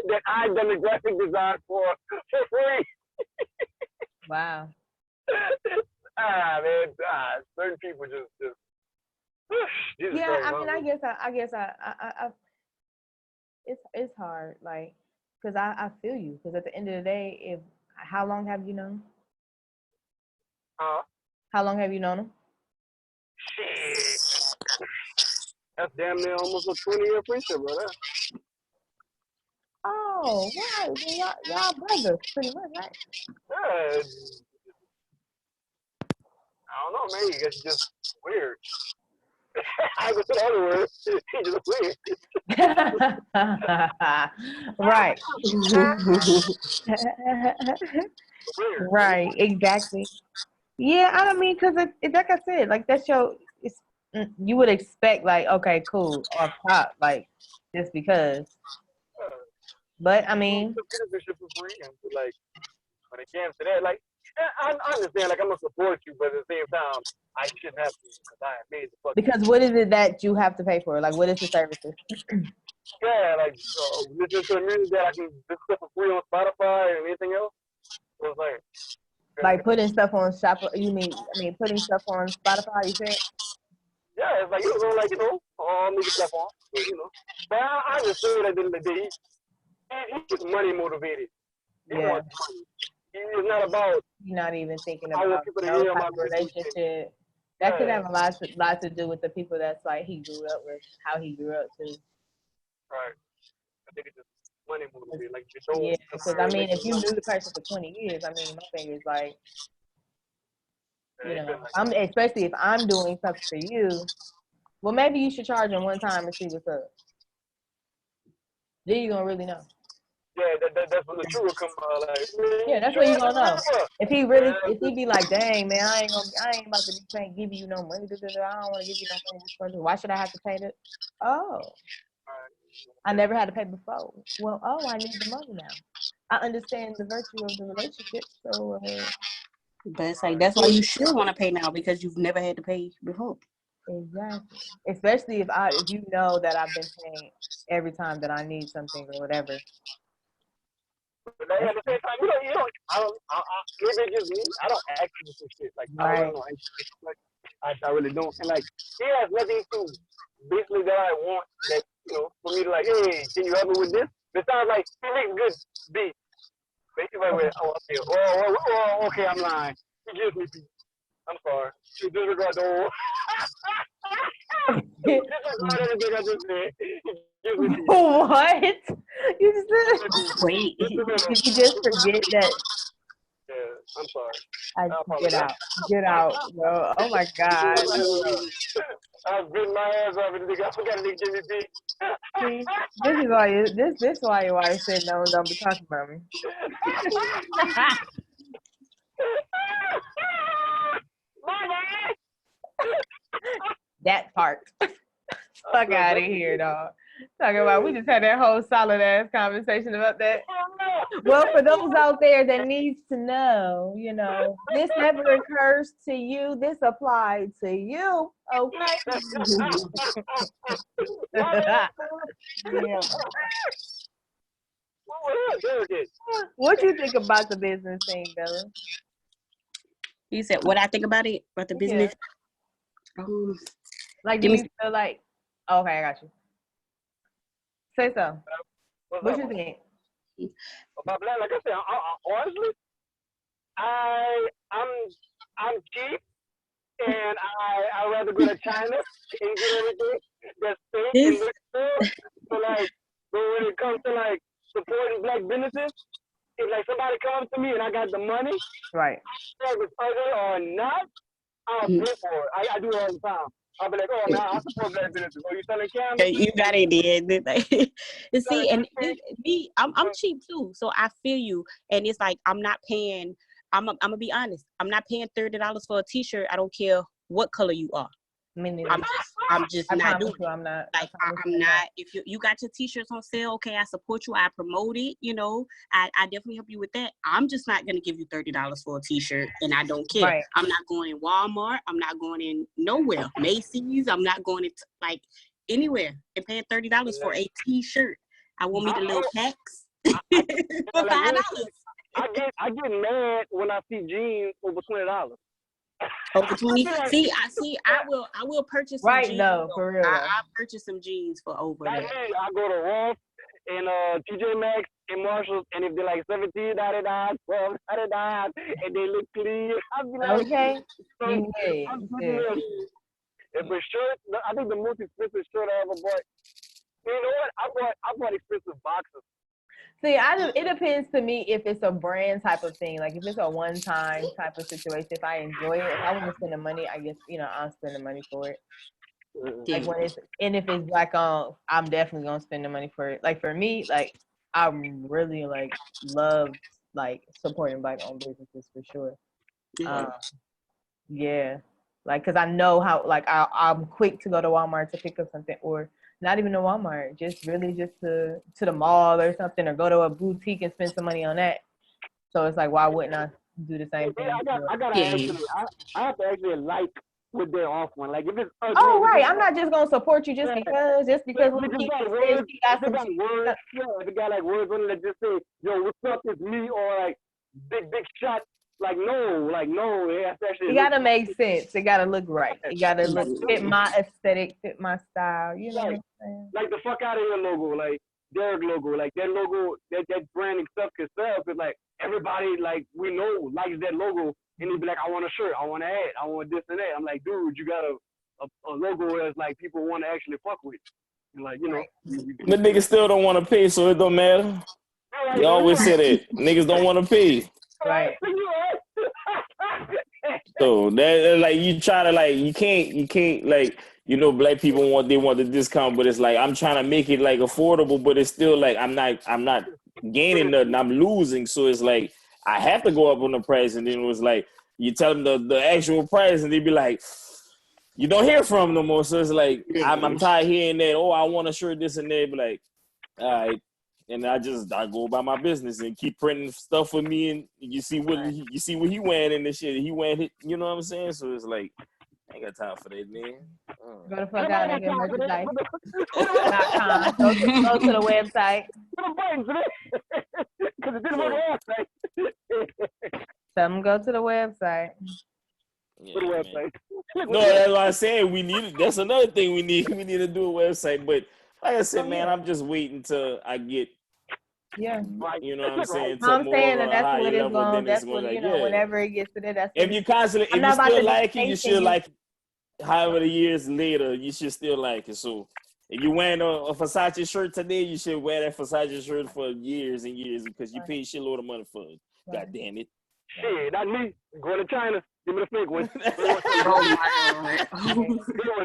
that I done the graphic design for free. Wow. Man, certain people just Jesus yeah, Christ, I mean, I guess it's hard, like, because I feel you. Because at the end of the day, how long have you known? How long have you known him? Shit. That's damn near almost a 20-year friendship, brother. Oh, right. Well, y'all brothers, pretty much, right? Yeah. I don't know, man. You guys just weird. I go to the other word. He's just weird. Right. Weird. Right. Exactly. Yeah, I don't mean, because it's like I said, like that's you would expect, like, okay, cool, off top, like, just because. But I mean, like, when it came to that, like, I understand, like, I'm gonna support you, but at the same time, I shouldn't have to because I made the fuck. Because what is it that you have to pay for? Like, what is the services? Yeah, like, listen to the music that I can just stuff for free on Spotify and anything else. So it's like putting stuff on putting stuff on Spotify, you said? Yeah, it's like, you know, like, all music platforms, but, But I understood at the end of the day, he's money motivated. He wants money. It's not about. You're not even thinking about no type of relationship. That could have a lot to do with the people that's like he grew up with, how he grew up too. Right. I think it's just money motivated. Like, yeah, because I mean, if you knew the person for 20 years, I mean, my thing is like, especially if I'm doing something for you, well, maybe you should charge him one time and see what's up. Then you're gonna really know. Yeah, that's when the truth will come out. Like, yeah, that's what you're gonna know. If he be like, dang man, I ain't about to be giving you no money. I don't want to give you no money. Why should I have to pay this? Oh, I never had to pay before. Well, I need the money now. I understand the virtue of the relationship. So, but it's like that's why you should want to pay now, because you've never had to pay before. Exactly. Especially if you know that I've been paying every time that I need something or whatever. But at the same time, maybe it's just me. I don't ask you for shit. Like, I don't know. Like, I really don't. And like, he has nothing to basically that I want that, for me to like, hey, can you help me with this? It sounds like he makes good beats. Basically, like, okay, I'm lying. He gives me beats. I'm sorry. You disregard the whole. Disregard everything I just said. What? You just wait. Did you just forget that? Yeah, I'm sorry. Get out, bro. Oh my God. I've been my ass off and I forgot to give me beat. See, this is why your wife said no, don't be talking about me. That part. Fuck out of here, dog. Talking about, we just had that whole solid ass conversation about that. Well, for those out there that needs to know, this never occurs to you. This applied to you, okay? Yeah. What you think about the business thing, Bella? You said what I think about it, about the business. Like, do you feel like? Okay, I got you. Say so. What you think? Like I said, honestly, I'm cheap, and I rather go to China and get everything that's fake and looks good. So like, but when it comes to like supporting black businesses, if like somebody comes to me and I got the money, Right. whether it's ugly or not, I'll pay for it. I do it all the time. I'll be like, oh man, I support black businesses. Oh, you selling candles? You got it, did. See, and candles? me, I'm cheap too, so I feel you. And it's like I'm not paying. I'm gonna be honest. I'm not paying $30 for a T-shirt. I don't care what color you are. I'm just not doing it. I'm not. Like I'm not. If you got your T-shirts on sale, okay, I support you. I promote it. You know, I definitely help you with that. I'm just not gonna give you $30 for a T-shirt, and I don't care. Right. I'm not going in Walmart. I'm not going in nowhere. Macy's. I'm not going into like anywhere and paying $30 for a T-shirt. I want me the little packs for $5. I get mad when I see jeans over $20. Over 20. I will purchase some jeans. No, for real. I purchase some jeans for over that. I go to Ross and TJ Maxx and Marshalls, and if they're like $17.99, $12.99, and they look clean, I'll be like, okay. If a shirt, I think the most expensive shirt I ever bought. You know what? I bought expensive boxers. See, it depends to me if it's a brand type of thing. Like if it's a one-time type of situation, if I enjoy it, if I want to spend the money, I guess I'll spend the money for it. Like when if it's like I'm definitely gonna spend the money for it. Like for me, like I really like love like supporting Black-owned businesses for sure. Yeah, like because I know how like I'm quick to go to Walmart to pick up something, or not even to Walmart, just to the mall or something, or go to a boutique and spend some money on that. So it's like, why wouldn't I do the same thing? I have to actually like what they're offering. Like if it's ugly, right. I'm not just gonna support you just because if it got words, if it got like words on it that just say, yo, what's up, it's me, or like big shot. Like no, it has to actually. It gotta make sense. It gotta look right. It gotta fit my aesthetic, fit my style. You know what I'm saying? Like the Fuk Outta Here logo, like Derek logo, like that logo, that branding stuff can sell. Cause like everybody, like we know, likes that logo, and they be like, I want a shirt, I want a hat, I want this and that. I'm like, dude, you got a logo that's like people want to actually fuck with. And like, you know, the niggas still don't want to pay, so it don't matter. You always say that niggas don't want to pay. Right. So that like you try to like you can't like Black people want the discount, but it's like I'm trying to make it like affordable, but it's still like I'm not gaining nothing, I'm losing. So it's like I have to go up on the price, and then it was like you tell them the actual price, and they be like, you don't hear from them no more. So it's like I'm tired of hearing that. Oh, I want a shirt, this and that. But like, all right. And I go about my business and keep printing stuff for me, and you see what he wearing in this shit. He wearing it, you know what I'm saying? So it's like I ain't got time for that, man. Go the fuck out and get merchandise. Go to the website. Tell them go to the website. Yeah, no, that's what I said. That's another thing we need. We need to do a website, but. Like I said, man, I'm just waiting till I get, you know what I'm saying? I'm saying that's what it's going. That's what whenever it gets to that. That's if you constantly, if you still like it, you should like it. However the years later, you should still like it. So if you wearing a Versace shirt today, you should wear that Versace shirt for years and years because you paid a shitload of money for it. God damn it. Shit, not me. Going to China. Give me the fake one.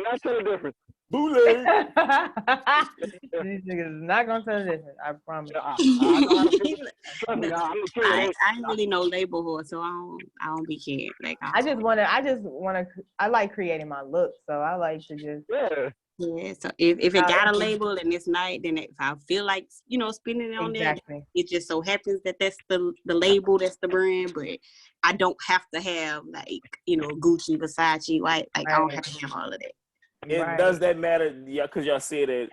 Not tell the difference. Bootleg. These niggas is not gonna tell the difference. I promise. I ain't really no label whore, so I don't be caring. Like I like creating my look, so I like to just Yeah, so if it got a label and it's nice, then if I feel like spending it on that, it just so happens that that's the label, that's the brand, but I don't have to have like Gucci, Versace, white. Like I don't have to have all of that. Does that matter? Yeah, because y'all say that.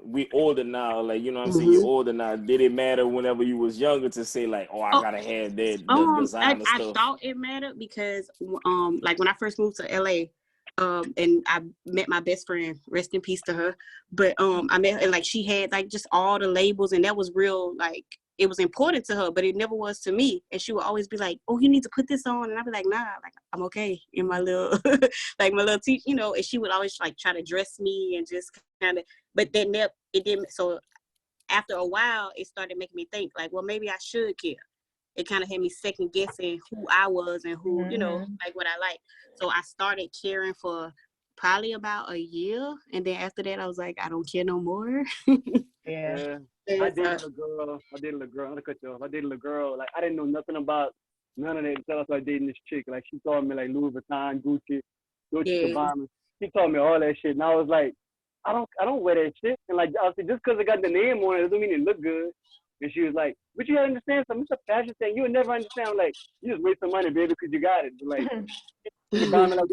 We older now. Like what I'm saying, you're older now. Did it matter whenever you was younger to say like, I gotta have that designer stuff? I thought it mattered because like when I first moved to LA. And I met my best friend, rest in peace to her. But I met her and like she had like just all the labels, and that was real, like it was important to her, but it never was to me. And she would always be like, "Oh, you need to put this on," and I'd be like, "Nah, like I'm okay in my little like my little teeth, And she would always like try to dress me and just kind of, but then it didn't. So after a while, it started making me think like, well, maybe I should care. It kind of had me second guessing who I was and who, you know, like what I like. So I started caring for probably about a year. And then after that, I was like, I don't care no more. Yeah. I dated a girl. I'm gonna cut you off. I dated a girl. Like, I didn't know nothing about none of that until I started dating this chick. Like, she taught me like Louis Vuitton, Gucci, Gabbana. She taught me all that shit. And I was like, I don't wear that shit. And like, I said, just because it got the name on it doesn't mean it look good. And she was like, but you gotta understand something. It's a fashion thing. You would never understand. I'm like, you just waste some money, baby, because you got it. But like, she bought me like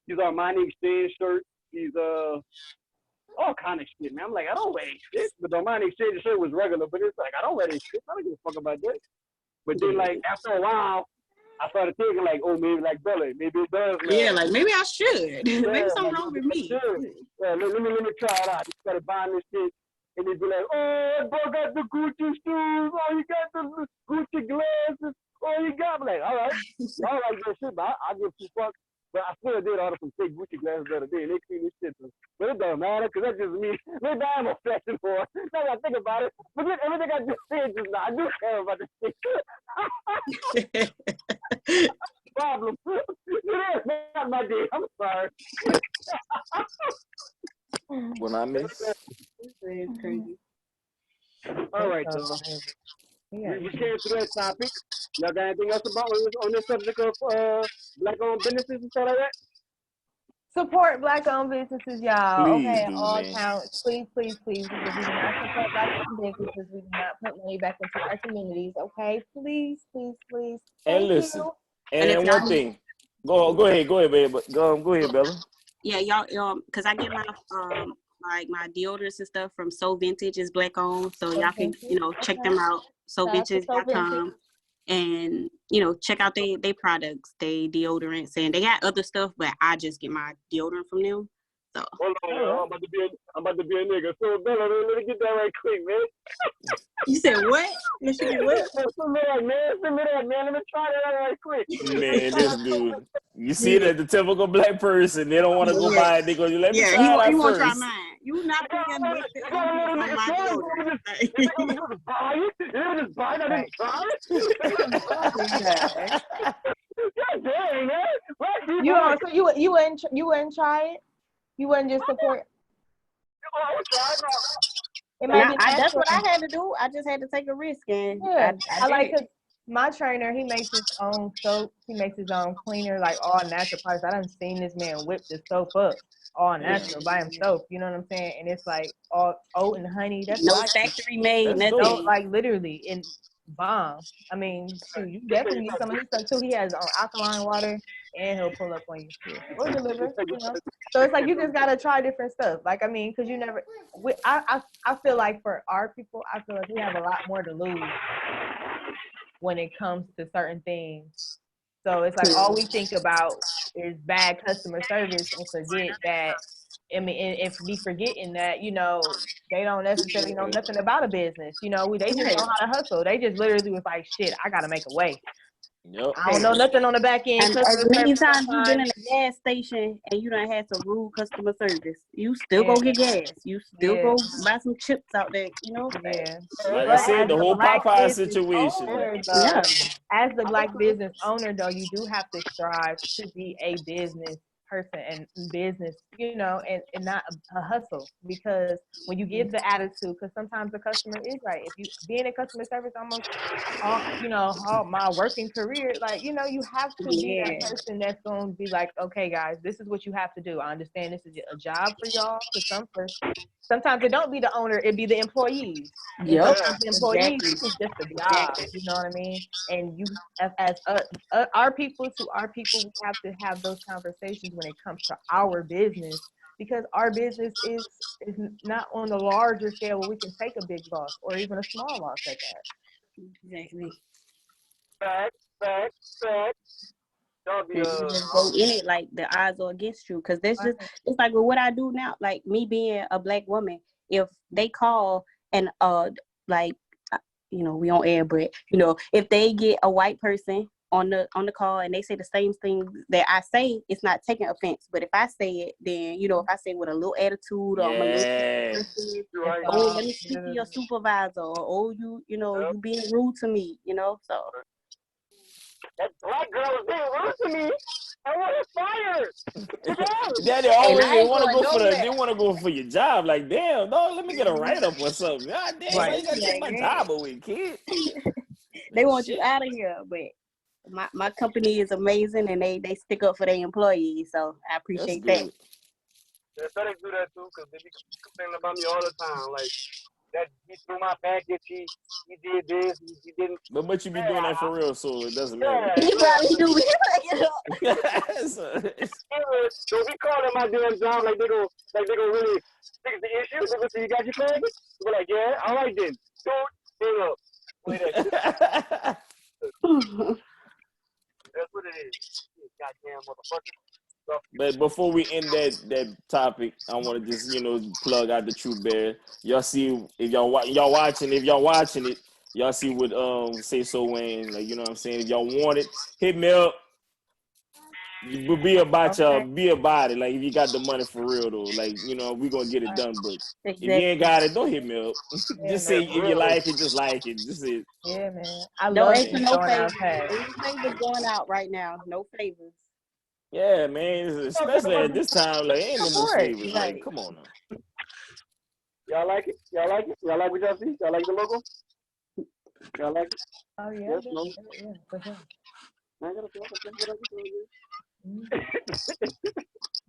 these Armani Exchange shirts. These all kind of shit, man. I'm like, I don't wear shit. But the Armani Exchange shirt was regular, but it's like, I don't wear this shit. I don't give a fuck about that. But then like after a while, I started thinking like, oh, maybe like Belle, maybe it does. Yeah, like maybe I should. Yeah, maybe something like, wrong with me. Yeah, let me try it out. You started buying this shit, and they'd be like, oh, bro got the Gucci shoes. Oh, you got the Gucci glasses. Oh, you got me like, all right, y'all like that shit, but I give two fucks. But I still did order some fake Gucci glasses the other day, and they clean this shit. But it doesn't matter, because that's just me. Maybe I'm a fashion for it. Now I think about it. But then everything I just said just now, I do care about this shit. Problem. It is not my day. I'm sorry. When I miss. It's crazy. All right, y'all. We came through that topic. Y'all got anything else about on this subject of black-owned businesses and stuff like that? Support black-owned businesses, y'all. Please Okay, do, all man. counts. Please, please, please. Because we do not support black-owned businesses. We do not put money back into our communities. Okay, please, please, please. And Thank listen, you. and one thing. Go ahead, babe. Go ahead, Bella. Yeah, y'all, because I get my like my deodorants and stuff from So Vintage is black owned, so y'all can check them out. SoVintage.com. And check out they products, they deodorants, and they got other stuff, but I just get my deodorant from them. So hold on, I'm about to be a nigga. So Bella, let me get that right quick, man. You said what? You should get what? Man, let me try that right quick. Man, this dude. You see that the typical black person, they don't want to go buy it. They go, let me try that he won't first. try mine. You not putting nothing on my deodorant. Just buy that and try it. God dang, man. So you wouldn't try it? You wouldn't just support? I would try it. That's what I had to do. I just had to take a risk, and I like it. My trainer, he makes his own soap. He makes his own cleaner, like all natural products. I done seen this man whip the soap up all natural by himself. You know what I'm saying? And it's like all oat and honey. That's no factory made, nothing. No, like literally in bomb. I mean, shoot, you definitely need some of his stuff too. He has alkaline water, and he'll pull up on you too, or deliver. So it's like you just gotta try different stuff. Like, I mean, because you never. I feel like for our people, I feel like we have a lot more to lose when it comes to certain things. So it's like all we think about is bad customer service and forget that. I mean, if we forgetting that, they don't necessarily know nothing about a business. They just know how to hustle. They just literally was like, shit, I gotta make a way. Yep. I don't know nothing on the back end. And as many times you've been in a gas station and you done had some rude customer service, you still go get gas. You still go buy some chips out there, Yeah. Like I said, the whole Popeye situation. As the black business owner, though, you do have to strive to be a business person and business, and not a hustle. Because when you give the attitude, because sometimes the customer is right. If you being in customer service almost all my working career, like, you have to be that person that's going to be like, okay, guys, this is what you have to do. I understand this is a job for y'all. Sometimes it don't be the owner, it be the employees. Sometimes the employees is just a job. You know what I mean? And you, as our people to our people, we have to have those conversations when it comes to our business, because our business is not on the larger scale where we can take a big loss or even a small loss at that. Exactly. Fact. You just go in it like the odds are against you, because it's like with what I do now, like me being a black woman, if they call and we on air, but if they get a white person on the call and they say the same thing that I say, it's not taking offense. But if I say it, then if I say it with a little attitude or I'm a little oh, let me speak to your supervisor, or you being rude to me, so. That black girl was being rude to me. I want to fire. Daddy always they want to go for your job. Like, damn, no, let me get a write-up or something. God damn, why you gotta take my job away, kid? They want you out of here, but my company is amazing and they stick up for their employees, so I appreciate that. Yeah, FedEx do that too, because they be complaining about me all the time. Like, that he threw my package, he did this, he didn't. But you be doing that for real, so it doesn't matter. He probably do. So we call them my damn job like they go really fix the issue. They go say, you got your package? We're like, yeah, all right then. Play that shit. That's what it is. Goddamn motherfucker. But before we end that topic, I want to just plug out the True Bear. Y'all see if y'all watching it, y'all see what Sayso Wayne, like, what I'm saying. If y'all want it, hit me up. Be about it. Like, if you got the money for real though, like, we gonna get it done. But if you ain't got it, don't hit me up. Just say if you like it, just like it. Just it. Yeah, man. I love it. No favors. Favors going out right now. No favors. Yeah, man. Especially at this time, like, ain't no more favors. Like, come on now. Y'all like it? Y'all like it? Y'all like what y'all see? Y'all like the logo? Y'all like it? Oh yeah. Yes, no? Yeah, for sure. I gotta feel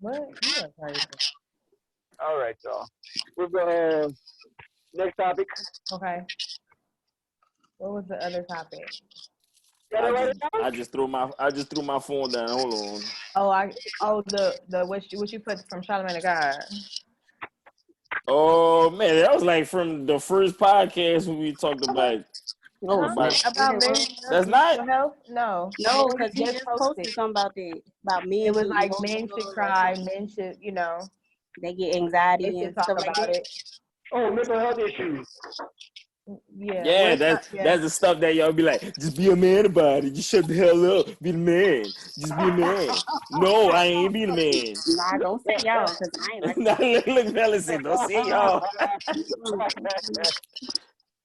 What? You are crazy. All right, y'all. We'll go next topic. Okay. What was the other topic? I just threw my phone down. Hold on. The what you put from Charlamagne the God. Oh man, that was like from the first podcast when we talked about. About men. That's not. Health? No, because he just posted something about that. About men. It was like men should cry, men should, they get anxiety and talk stuff about like that. it. Oh, mental health issues. Yeah, that's the stuff that y'all be like, just be a man about it. Just shut the hell up. Be the man. Just be a man. No, I ain't be the man. Nah, don't say y'all, because I ain't like that. Look, Belle said, don't say y'all.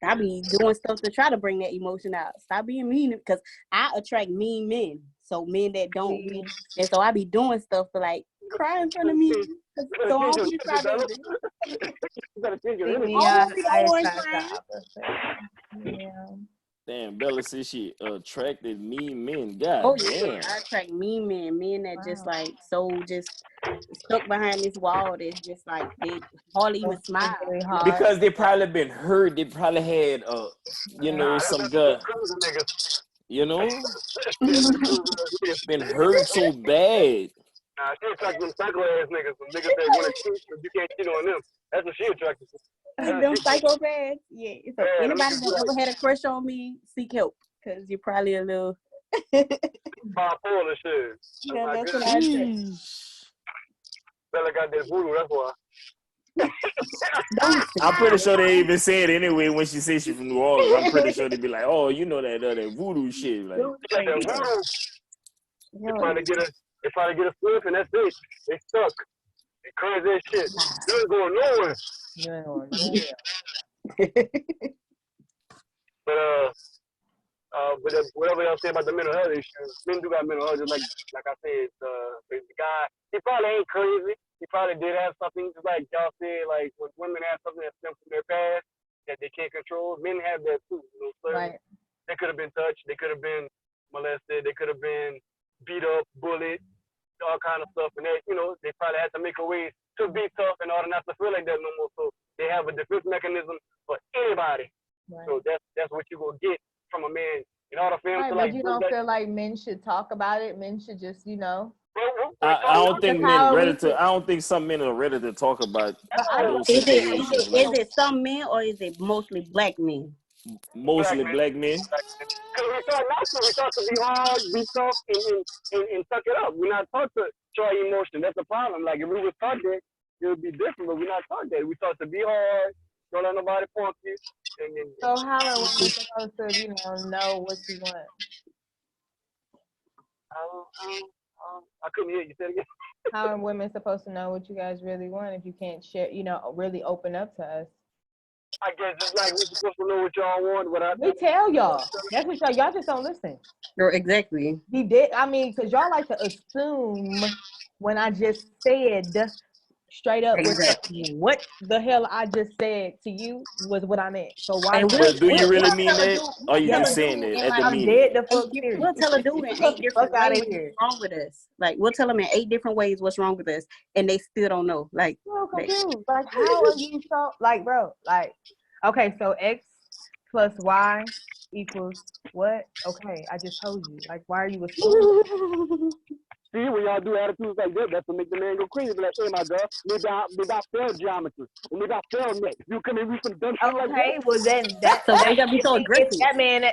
I be doing stuff to try to bring that emotion out. Stop being mean, because I attract mean men. So men that don't be, and so I be doing stuff to like cry in front of me. So I don't be crying. Damn, Belle said she attracted mean men. God damn. I attract mean men that just like just stuck behind this wall. That's just like they hardly even smile. Because they probably been hurt. They probably had some good. Been hurt so bad. Nah, she attracted them psycho ass niggas. Some niggas that want to cheat, but you can't cheat on them. That's what she attracted to. Them psychopaths. Yeah. So anybody that ever had a crush on me, seek help, because you're probably a little bipolar shit. Yeah, that's what I said. Bella got that voodoo, that's why. I'm pretty sure they even say it anyway when she says she's from New Orleans. I'm pretty sure they be like, oh, that voodoo shit. Like, that voodoo. They try to get a flip and that's it. They stuck. They crazy as shit. You ain't going nowhere. But whatever y'all say about the mental health issues, men do got mental health. Just like I said, the guy, he probably ain't crazy. He probably did have something, just like y'all said, like when women have something that stems from their past that they can't control, men have that too. So right. They could have been touched, they could have been molested, they could have been beat up, bullied, all kind of stuff, and they probably had to make a way to be tough in order not to feel like that no more. So they have a defense mechanism for anybody. Right. So that's what you gonna get from a man in order for him to like. But you don't feel like men should talk about it. Men should just, I don't think men ready to. I don't think some men are ready to talk about those situations. Is it some men or is it mostly black men? Mostly black men. Because we taught to be hard, be tough, and suck it up. We're not taught to show emotion. That's the problem. Like if we were taught that, it would be different. But we're not taught that. We taught to be hard. Don't let nobody punk you. So how are we supposed to, know what you want? I couldn't hear you. Say it again. How are women supposed to know what you guys really want if you can't share, really open up to us? I guess it's like we're supposed to know what y'all want, but We tell y'all. That's what y'all just don't listen. Exactly. We did. I mean, because y'all like to assume when I just said straight up what the hell I just said to you was what I meant. So why? But do you really mean tell a that? dude, Or are you tell just a saying dude that in at the like I'm meeting? dead the fuck serious. we'll tell a dude in 8 Fuck different out ways of here. what's wrong with us. Like we'll tell them in 8 different ways what's wrong with us, and they still don't know. Like, So confused. Like, how are you so like, bro? Like, okay, so X plus Y equals what? Okay, I just told you. Like, why are you assuming? See, when y'all do attitudes like that, that's what make the man go crazy. Be like, hey, my girl, maybe I failed geometry, or maybe I failed next. You come and read some dumb shit like that. Okay, well then that so why you gotta be so aggressive? that man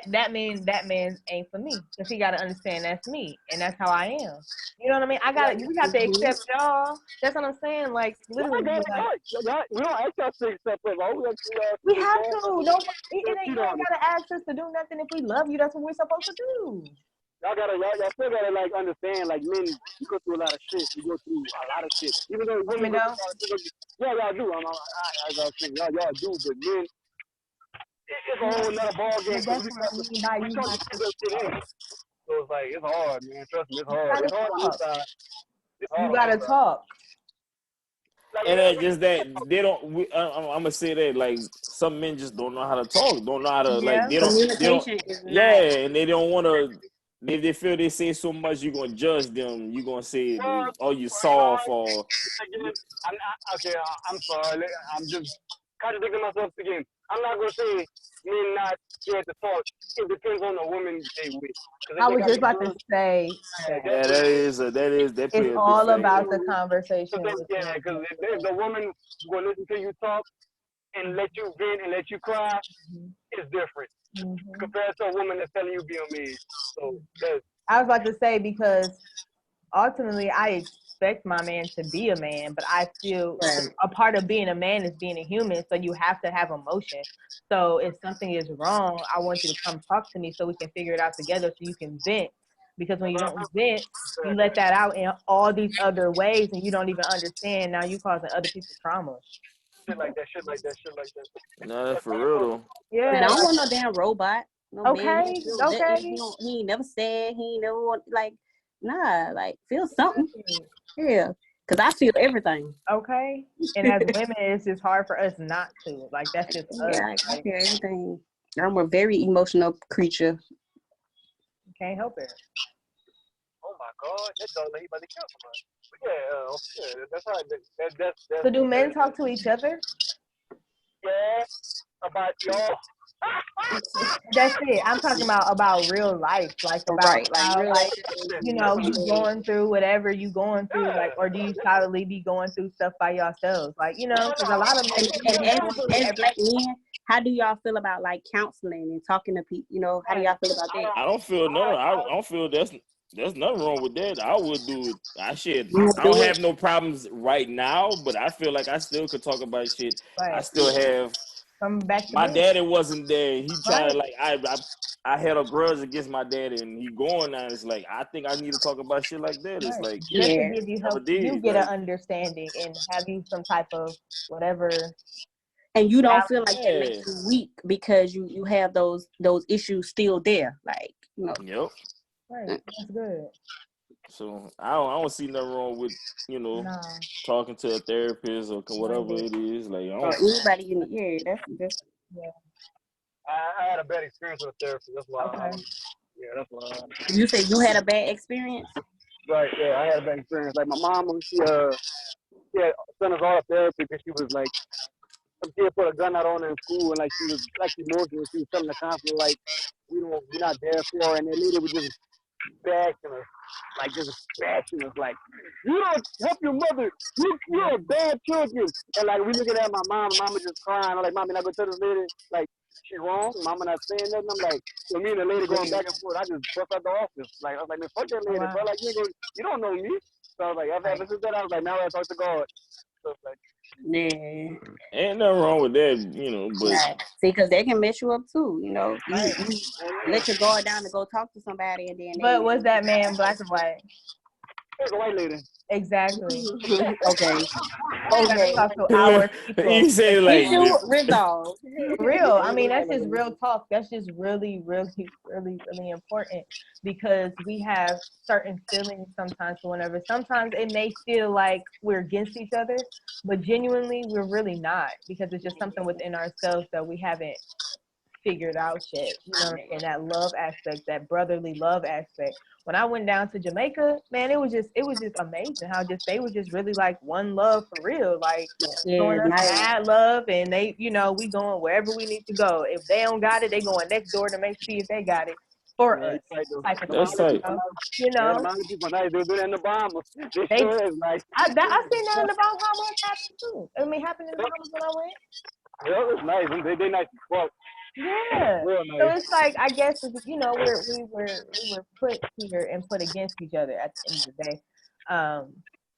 ain't for me because he got to understand that's me and that's how I am. You know what I mean? We got to accept y'all. That's what I'm saying. Like literally, We don't ask y'all to accept us. we have to. No, you ain't gotta ask us to do nothing if we love you. That's what we're supposed to do. Y'all still gotta like understand, like men, we go through a lot of shit. We go through a lot of shit. Even though women go through y'all do. Y'all do, but men, it's a whole nother ball game. That's what I mean by you have to. So it's like, it's hard, man. Trust me, it's hard. It's hard on this side. You gotta talk. And then just that they don't. I'm gonna say that like some men just don't know how to talk, don't know how to like they don't. And they don't want to. If they feel they say so much, you're gonna judge them. You're gonna say, "Oh, you soft," or I'm sorry. I'm just contradicting myself again. I'm not gonna say men not scared to talk. It depends on the woman they with. I was just about to say that. It's all about the conversation. Yeah, because if the woman will listen to you talk and let you vent and let you cry, it's different compared to a woman that's telling you be a man. So I was about to say because ultimately I expect my man to be a man, but I feel a part of being a man is being a human, so you have to have emotion. So if something is wrong, I want you to come talk to me so we can figure it out together so you can vent. Because when you don't vent, you let that out in all these other ways and you don't even understand. Now you causing other people trauma. Shit like that. No, that's for real though. Yeah. I don't want no damn robot. No man. He ain't never said. He ain't never want like. Nah, like feel something. Yeah, because I feel everything. Okay. And as women, it's just hard for us not to. Like that's just us. I feel everything. I'm a very emotional creature. You can't help it. Oh my God, that dog like he about to kill somebody. Yeah, that's right. So do men talk to each other? Yeah, about y'all. That's it. I'm talking about real life, like about how, like you going through whatever you going through, like, or do you solidly be going through stuff by yourselves, like because a lot of men. As black men, how do y'all feel about like counseling and talking to people? How do y'all feel about that? I don't feel I don't feel there's nothing wrong with that. I would do it. I don't have no problems right now, but I feel like I still could talk about shit. Right. I still have. My daddy wasn't there. He tried to I had a grudge against my daddy, and he going now. It's like I think I need to talk about shit like that. It's like just to give you help, you get an understanding and have you some type of whatever. And you don't feel like it makes you weak because you have those issues still there, like Yep. Right, that's good. So I don't see nothing wrong with talking to a therapist or whatever it is. Like anybody in the area. That's I had a bad experience with a therapist. That's why. That's why. You say you had a bad experience? Right. Yeah, I had a bad experience. Like my mom, when she had sent us all to therapy because she was like, some kid put a gun out on her in school and like she was like emotional. She was telling the counselor like, we're not there for her, and the lady was just bashing us, like just bashing us, like you don't help your mother, you're a bad children. And like we looking at my mama just crying. I'm like, Mommy, not gonna tell this lady like she wrong. Mama not saying nothing. I'm like, so me and the lady going back and forth. I just bust out the office. Like I was like, man, fuck that lady, bro. Like you don't know me. So I was like, ever since that, I was like, now I talk to God. So like, Yeah. Ain't nothing wrong with that, you know, but Right. See, because they can mess you up too. You know, you let your guard down to go talk to somebody, and then But was that man black or white? There's a white lady. Exactly. okay. We gotta talk to our people. you say like Issue resolved. Real. I mean, that's just real talk. That's just really, really, really, really important because we have certain feelings sometimes for whenever. Sometimes it may feel like we're against each other, but genuinely we're really not because it's just something within ourselves that we haven't figured out yet. You know what I'm saying? That love aspect, that brotherly love aspect. When I went down to Jamaica, man, it was just amazing how just they were just really like one love for real, like showing us mad love, and they, you know, we going wherever we need to go. If they don't got it, they going next door to make see if they got it for us. That's like, you know, people nice. They do that in the Bahamas. They- sure is nice. I seen that in the Bahamas happen too. I mean, happened in the Bahamas when I went. Yeah, it's nice. They nice as fuck. Yeah. Real nice. So it's like, I guess, you know, we were put here and put against each other at the end of the day.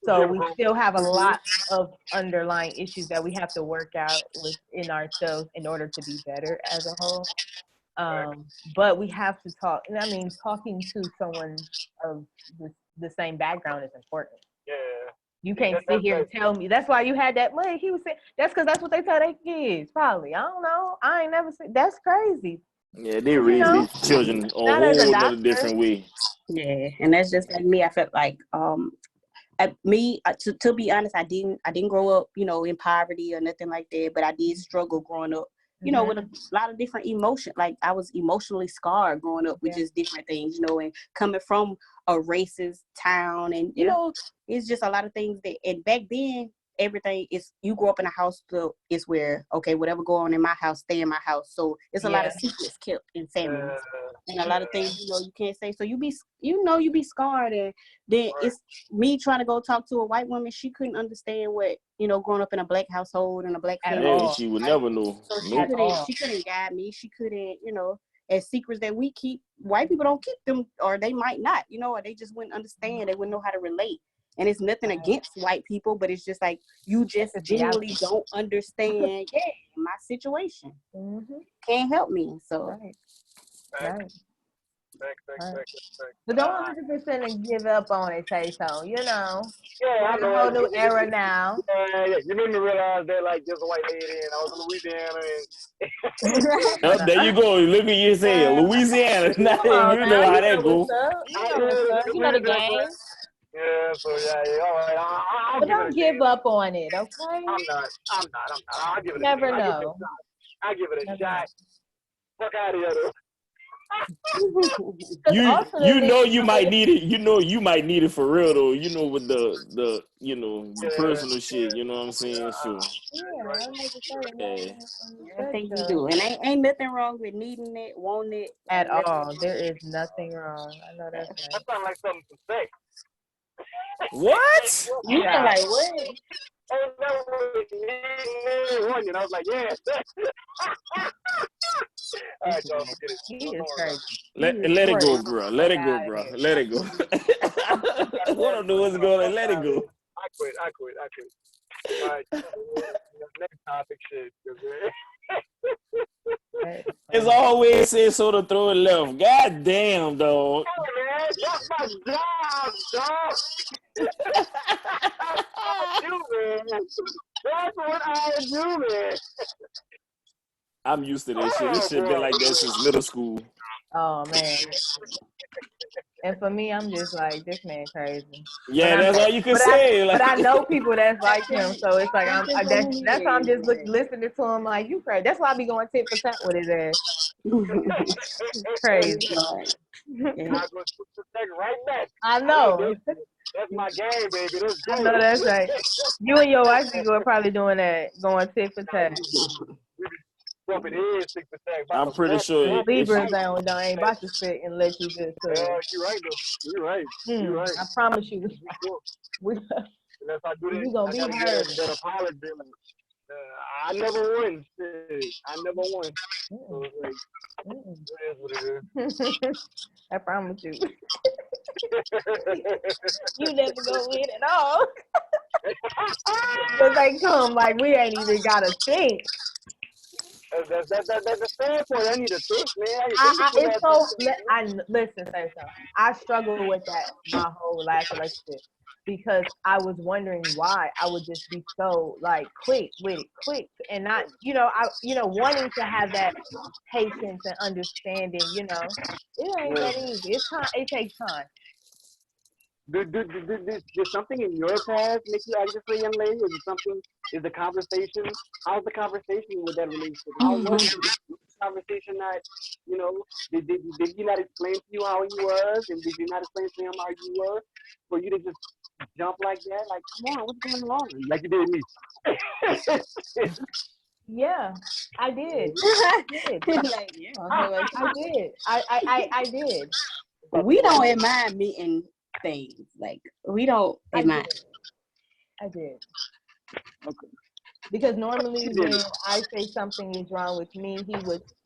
So we still have a lot of underlying issues that we have to work out within ourselves in order to be better as a whole. But we have to talk. And I mean, talking to someone of the same background is important. Yeah. You can't sit here and tell me. That's why you had that money. He was saying that's because that's what they tell their kids. Probably. I don't know. I ain't never seen. That's crazy. yeah, they raise their children a whole other different way. Yeah, and that's just like me. I felt like to be honest, I didn't grow up, you know, in poverty or nothing like that, but I did struggle growing up, you know, with a lot of different emotion. Like I was emotionally scarred growing up with just different things, you know, and coming from a racist town, and you know, it's just a lot of things that. And back then, everything is, you grow up in a house is where, okay, whatever go on in my house, stay in my house. So it's a lot of secrets kept in families, and a lot of things, you know, you can't say. So you be scarred, and then it's me trying to go talk to a white woman. She couldn't understand what, you know, growing up in a black household and a black family. Yeah, she would never know. So she couldn't guide me. She couldn't, you know, as secrets that we keep, white people don't keep them, or they might not, you know, or they just wouldn't understand. They wouldn't know how to relate. And it's nothing against white people, but it's just like, you just genuinely don't understand, my situation. Can't help me. So Right. But don't 100% give up on it, Sayso. You know, yeah, we're in a whole new era now. Yeah, you made me realize that, like, there's a white lady, and I was in Louisiana, and there you go. Look at you say Louisiana. Now you know how that go. You know the game. Yeah, so yeah, all right. I'll But don't give up on it, okay? I'm not. I'll give it Never know. I'll give it a shot. Fuck out of here, though. You know you might need it. You know you might need it for real though. You know, with the you know, the personal shit. You know what I'm saying? So I think you do, and ain't nothing wrong with needing it, wanting it at all. There is nothing wrong. I know that's right. That sounds like something to say. What? You feel like what? Oh no, and I was like, yeah. All right, y'all, forget it. He is crazy. Let it go, bro. Let it go, bro. Let it go. What don't know what's going on. Let it go. I quit. All right. Next topic, shit. It's always said so to throw it left. God damn, dog. Oh, man, that's my job, dog. That's what I do, man. That's what I do, man. I'm used to this shit. This shit been like that since middle school. Oh man. And for me, I'm just like, this man crazy. Yeah, that's all you can say. But I know people that's like him, so it's like that's why I'm just listening to him like, you crazy. That's why I be going tit for tat with his ass. Crazy. Right back. I know. That's my game, baby. I know that's right. You and your wife are probably doing that, going tit for tat. I'm pretty sure Libras ain't about to sit and let you just. You're right, though. You're right. You're right. I promise you. Unless I do this, you gonna be heard. That apology. I never won. I never won. So it's like, it is what it is. I promise you. You never go win at all. But they come like we ain't even gotta think. That's the standpoint. I need to think, man. I need to It's so. Listen, Sayso. I struggle with that my whole last relationship because I was wondering why I would just be so like quick with it, quick, and not, wanting to have that patience and understanding. It ain't that easy. It's time. It takes time. Did something in your past make you anxious for a young lady? Is it something? Is the conversation? How's the conversation with that relationship? How was the conversation? Not, did he not explain to you how he was, and did you not explain to him how you were? For you to just jump like that, like, come on, what's going on? Like you did me. Yeah, I did. Like, yeah, I did. I did. we don't admire meeting things. Like, we don't admire. I did. Okay. Because normally when I say something is wrong with me,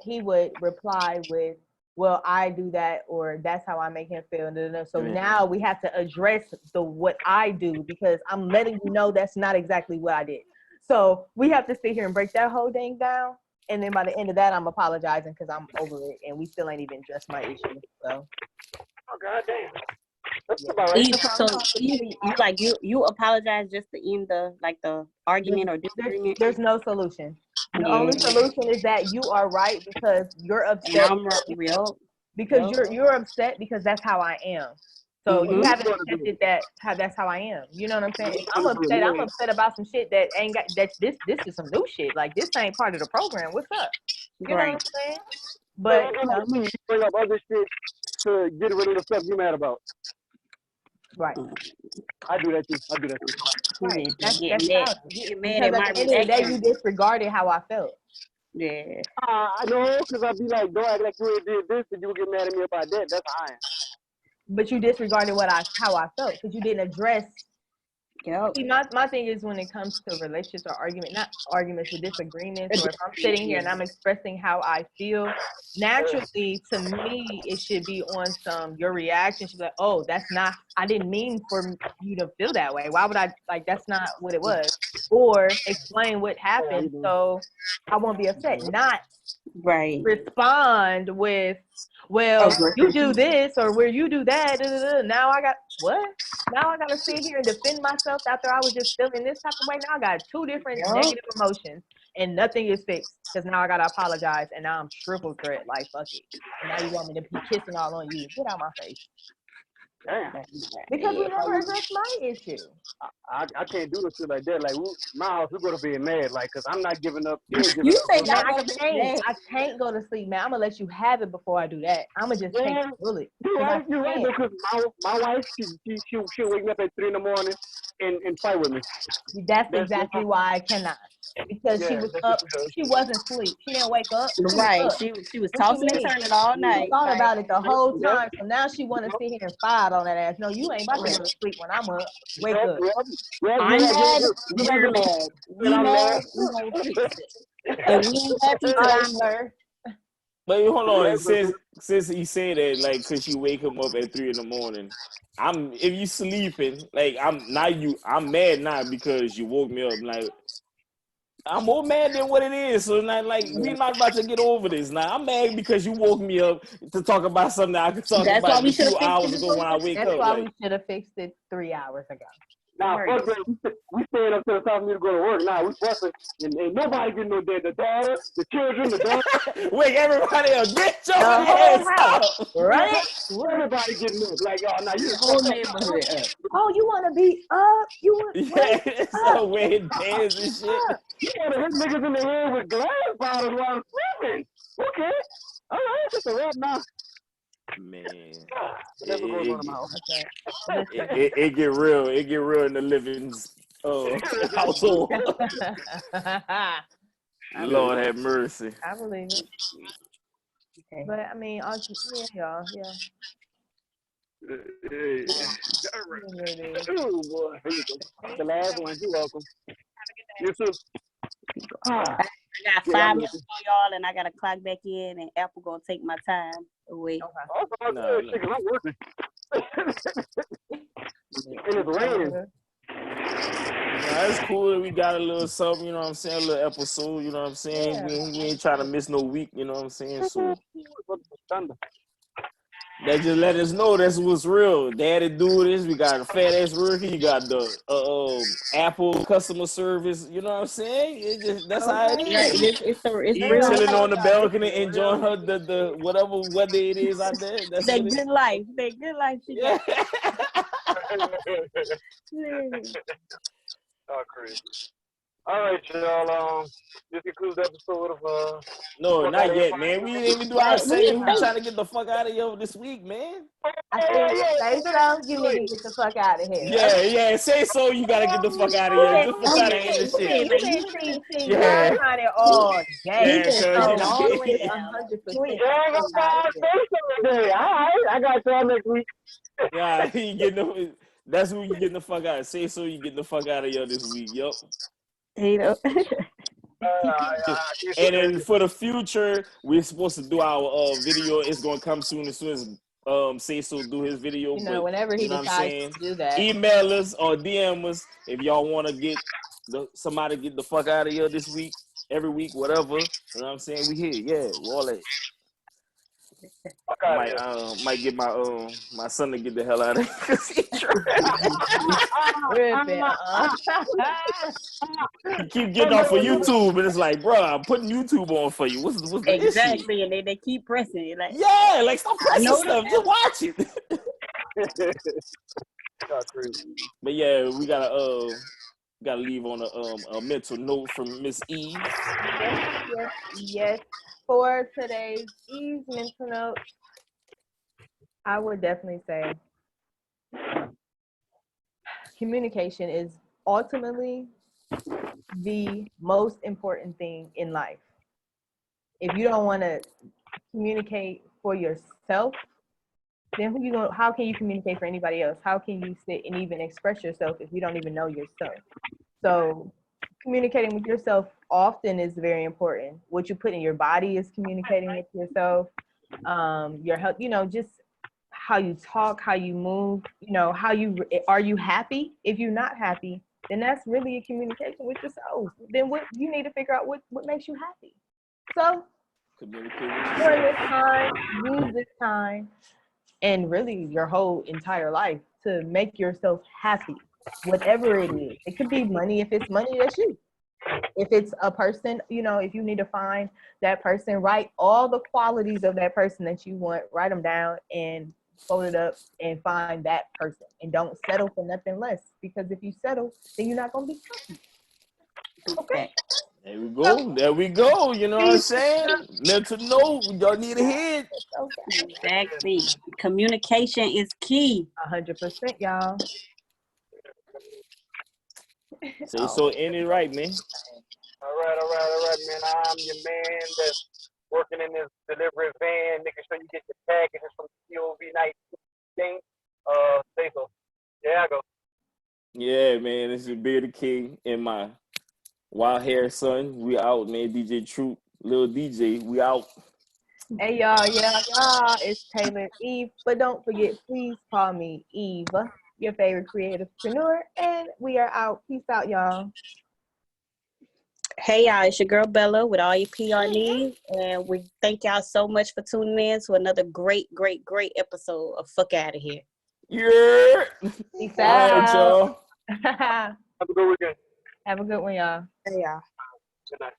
he would reply with, "Well, I do that," or "That's how I make him feel." So now we have to address what I do, because I'm letting you know that's not exactly what I did. So we have to sit here and break that whole thing down, and then by the end of that, I'm apologizing because I'm over it, and we still ain't even addressed my issue. So. Oh, goddamn. That's about right. So you apologize just to end the argument or disagreement. There's no solution. The Yeah. only solution is that you are right because you're upset. And I'm real. Because you're upset because that's how I am. So you haven't accepted that's how I am. You know what I'm saying? If I'm upset about some shit that ain't got that. This is some new shit. Like, this ain't part of the program. What's up? You know what I'm saying? But you bring up other shit to get rid of the stuff you mad about. Right. I do that too. Right. That's mad. Because at the end of the day, you disregarded how I felt. Yeah. I know, because I'd be like, don't act like you did this, and you would get mad at me about that. That's how I am. But you disregarded how I felt because you didn't address. Yep. See, my thing is, when it comes to relationships or not arguments, but disagreements, or if I'm sitting here and I'm expressing how I feel, naturally, to me, it should be on your reaction should be like, oh, I didn't mean for you to feel that way. Why would I, that's not what it was. Or explain what happened so I won't be upset. Not respond with, well, you do this or where you do that. Now I got what? Now I got to sit here and defend myself after I was just feeling this type of way. Now I got two different negative emotions and nothing is fixed because now I got to apologize and now I'm triple threat. Like, fuck it. And now you want me to be kissing all on you. Get out my face. Because we never addressed my issue. I can't do no shit like that. Like, my house, we're going to be mad, like, because I'm not giving up. You say I can't go to sleep, man. I'm going to let you have it before I do that. I'm going to just take the bullet. You're right, because my wife, she'll wake me up at 3 in the morning and fight with me. That's exactly why I cannot. Because she was up, she wasn't asleep. She didn't wake up. She was tossing and turning all night. She thought about it the whole time. So now she want to sit here and fight on that ass. No, you ain't about to go to sleep when I'm up. Wake up. I'm mad. You're mad. We mad. We gonna fix it. And we ain't happy till I'm there. But hold on, since he said that, like, cause you wake him up at 3 in the morning. If you sleeping, like, I'm mad now because you woke me up. Like, I'm more mad than what it is. So not like we're not about to get over this. Now I'm mad because you woke me up to talk about something I could talk about a few hours ago when I wake up. That's why we should have fixed it 3 hours ago. Now, we staying up to the time for me to go to work. Now, we fussing, and ain't nobody getting no dead. The daughter, the children, the dog. Wake everybody up. Get your ass up. Right? Everybody getting up. Like, oh, now you the whole neighborhood up. Oh, you want to be up? You want it's so weird dance and shit. You want to hit niggas in the head with glass bottles while I'm sleeping. Okay. All right, just a rap now. Man, it get real. It get real in the living household. Lord have mercy. I believe it. Okay. But I mean, y'all, Oh boy, here you go. The last one. You're welcome. You too. I got 5 minutes on y'all, and I gotta clock back in, and Apple gonna take my time away. I'm working. And it's raining. cool. We got a little something, you know what I'm saying? A little episode, you know what I'm saying? Yeah. We ain't trying to miss no week, you know what I'm saying? So Thunder. that just let us know that's what's real. Daddy do this. We got a fat ass worker. You got the Apple customer service. You know what I'm saying? It just that's how it Yeah, is. it's He real chilling on life. the balcony, enjoying her the whatever weather it is out there. That's That what it good life. That good life she Yeah. got. Oh, crazy. All right, y'all. This concludes the episode of No, Fuck not Outta Here yet, man. We didn't even do our Right, we segment. We didn't trying to get the fuck out of here this week, man. I think Sayso, you need to get the fuck out of here. Yeah. Say so. You gotta get the fuck out of here. Just for trying to end the shit. See, Yeah. y'all trying it all Yeah, day. cause So all the you way just down. 100% Yeah, I fuck out of here. today. All right, I got y'all next week. yeah, you getting the. That's who you getting the fuck out. Say so. You getting the fuck out of here this week. Yup. You know. And then for the future, we're supposed to do our video. It's gonna come soon as Say So do his video. You know, But whenever he you know what I'm decides saying? to do that. Email us or DM us if y'all want to get somebody get the fuck out of here this week, every week, whatever. You know what I'm saying? We here, yeah, we all that. Might get my son to get the hell out of here because he keep getting off of YouTube, and it's like, bro, I'm putting YouTube on for you. What's the issue? Exactly, and they keep pressing it. Like, yeah, like stop pressing stuff, just watch it. But yeah, we gotta leave on a mental note from Miss Eve. Yes. For today's Eve's mental note, I would definitely say communication is ultimately the most important thing in life. If you don't want to communicate for yourself, then how can you communicate for anybody else? How can you sit and even express yourself if you don't even know yourself? So communicating with yourself often is very important. What you put in your body is communicating with yourself. Your health, just how you talk, how you move, are you happy? If you're not happy, then that's really a communication with yourself. Then what you need to figure out what makes you happy. So during this time, use this time and really your whole entire life to make yourself happy, whatever it is. It could be money. If it's money, that's you. If it's a person, if you need to find that person, write all the qualities of that person that you want, write them down and fold it up and find that person. And don't settle for nothing less, because if you settle, then you're not going to be happy. Okay. There we go. You know what I'm saying? Mental note. Y'all need to hear it. Okay. Exactly. Communication is key. 100%, y'all. Say so. End it right, man. All right, man. I'm your man that's working in this delivery van, making sure you get your packages from COV night thing. Sayso. Yeah, I go. Yeah, man. This is Bearded King and my wild hair son. We out, man. DJ Troop, Lil DJ. We out. Hey, y'all. Yeah. It's TaylorEve. But don't forget, please call me Eve, your favorite creativepreneur. And we are out. Peace out, y'all. Hey y'all, it's your girl Bella with all your PR needs, and we thank y'all so much for tuning in to another great episode of Fuck Outta Here. Yeah. Peace All out. right, y'all. Have a good weekend. Have a good one, y'all. Hey y'all. Good night.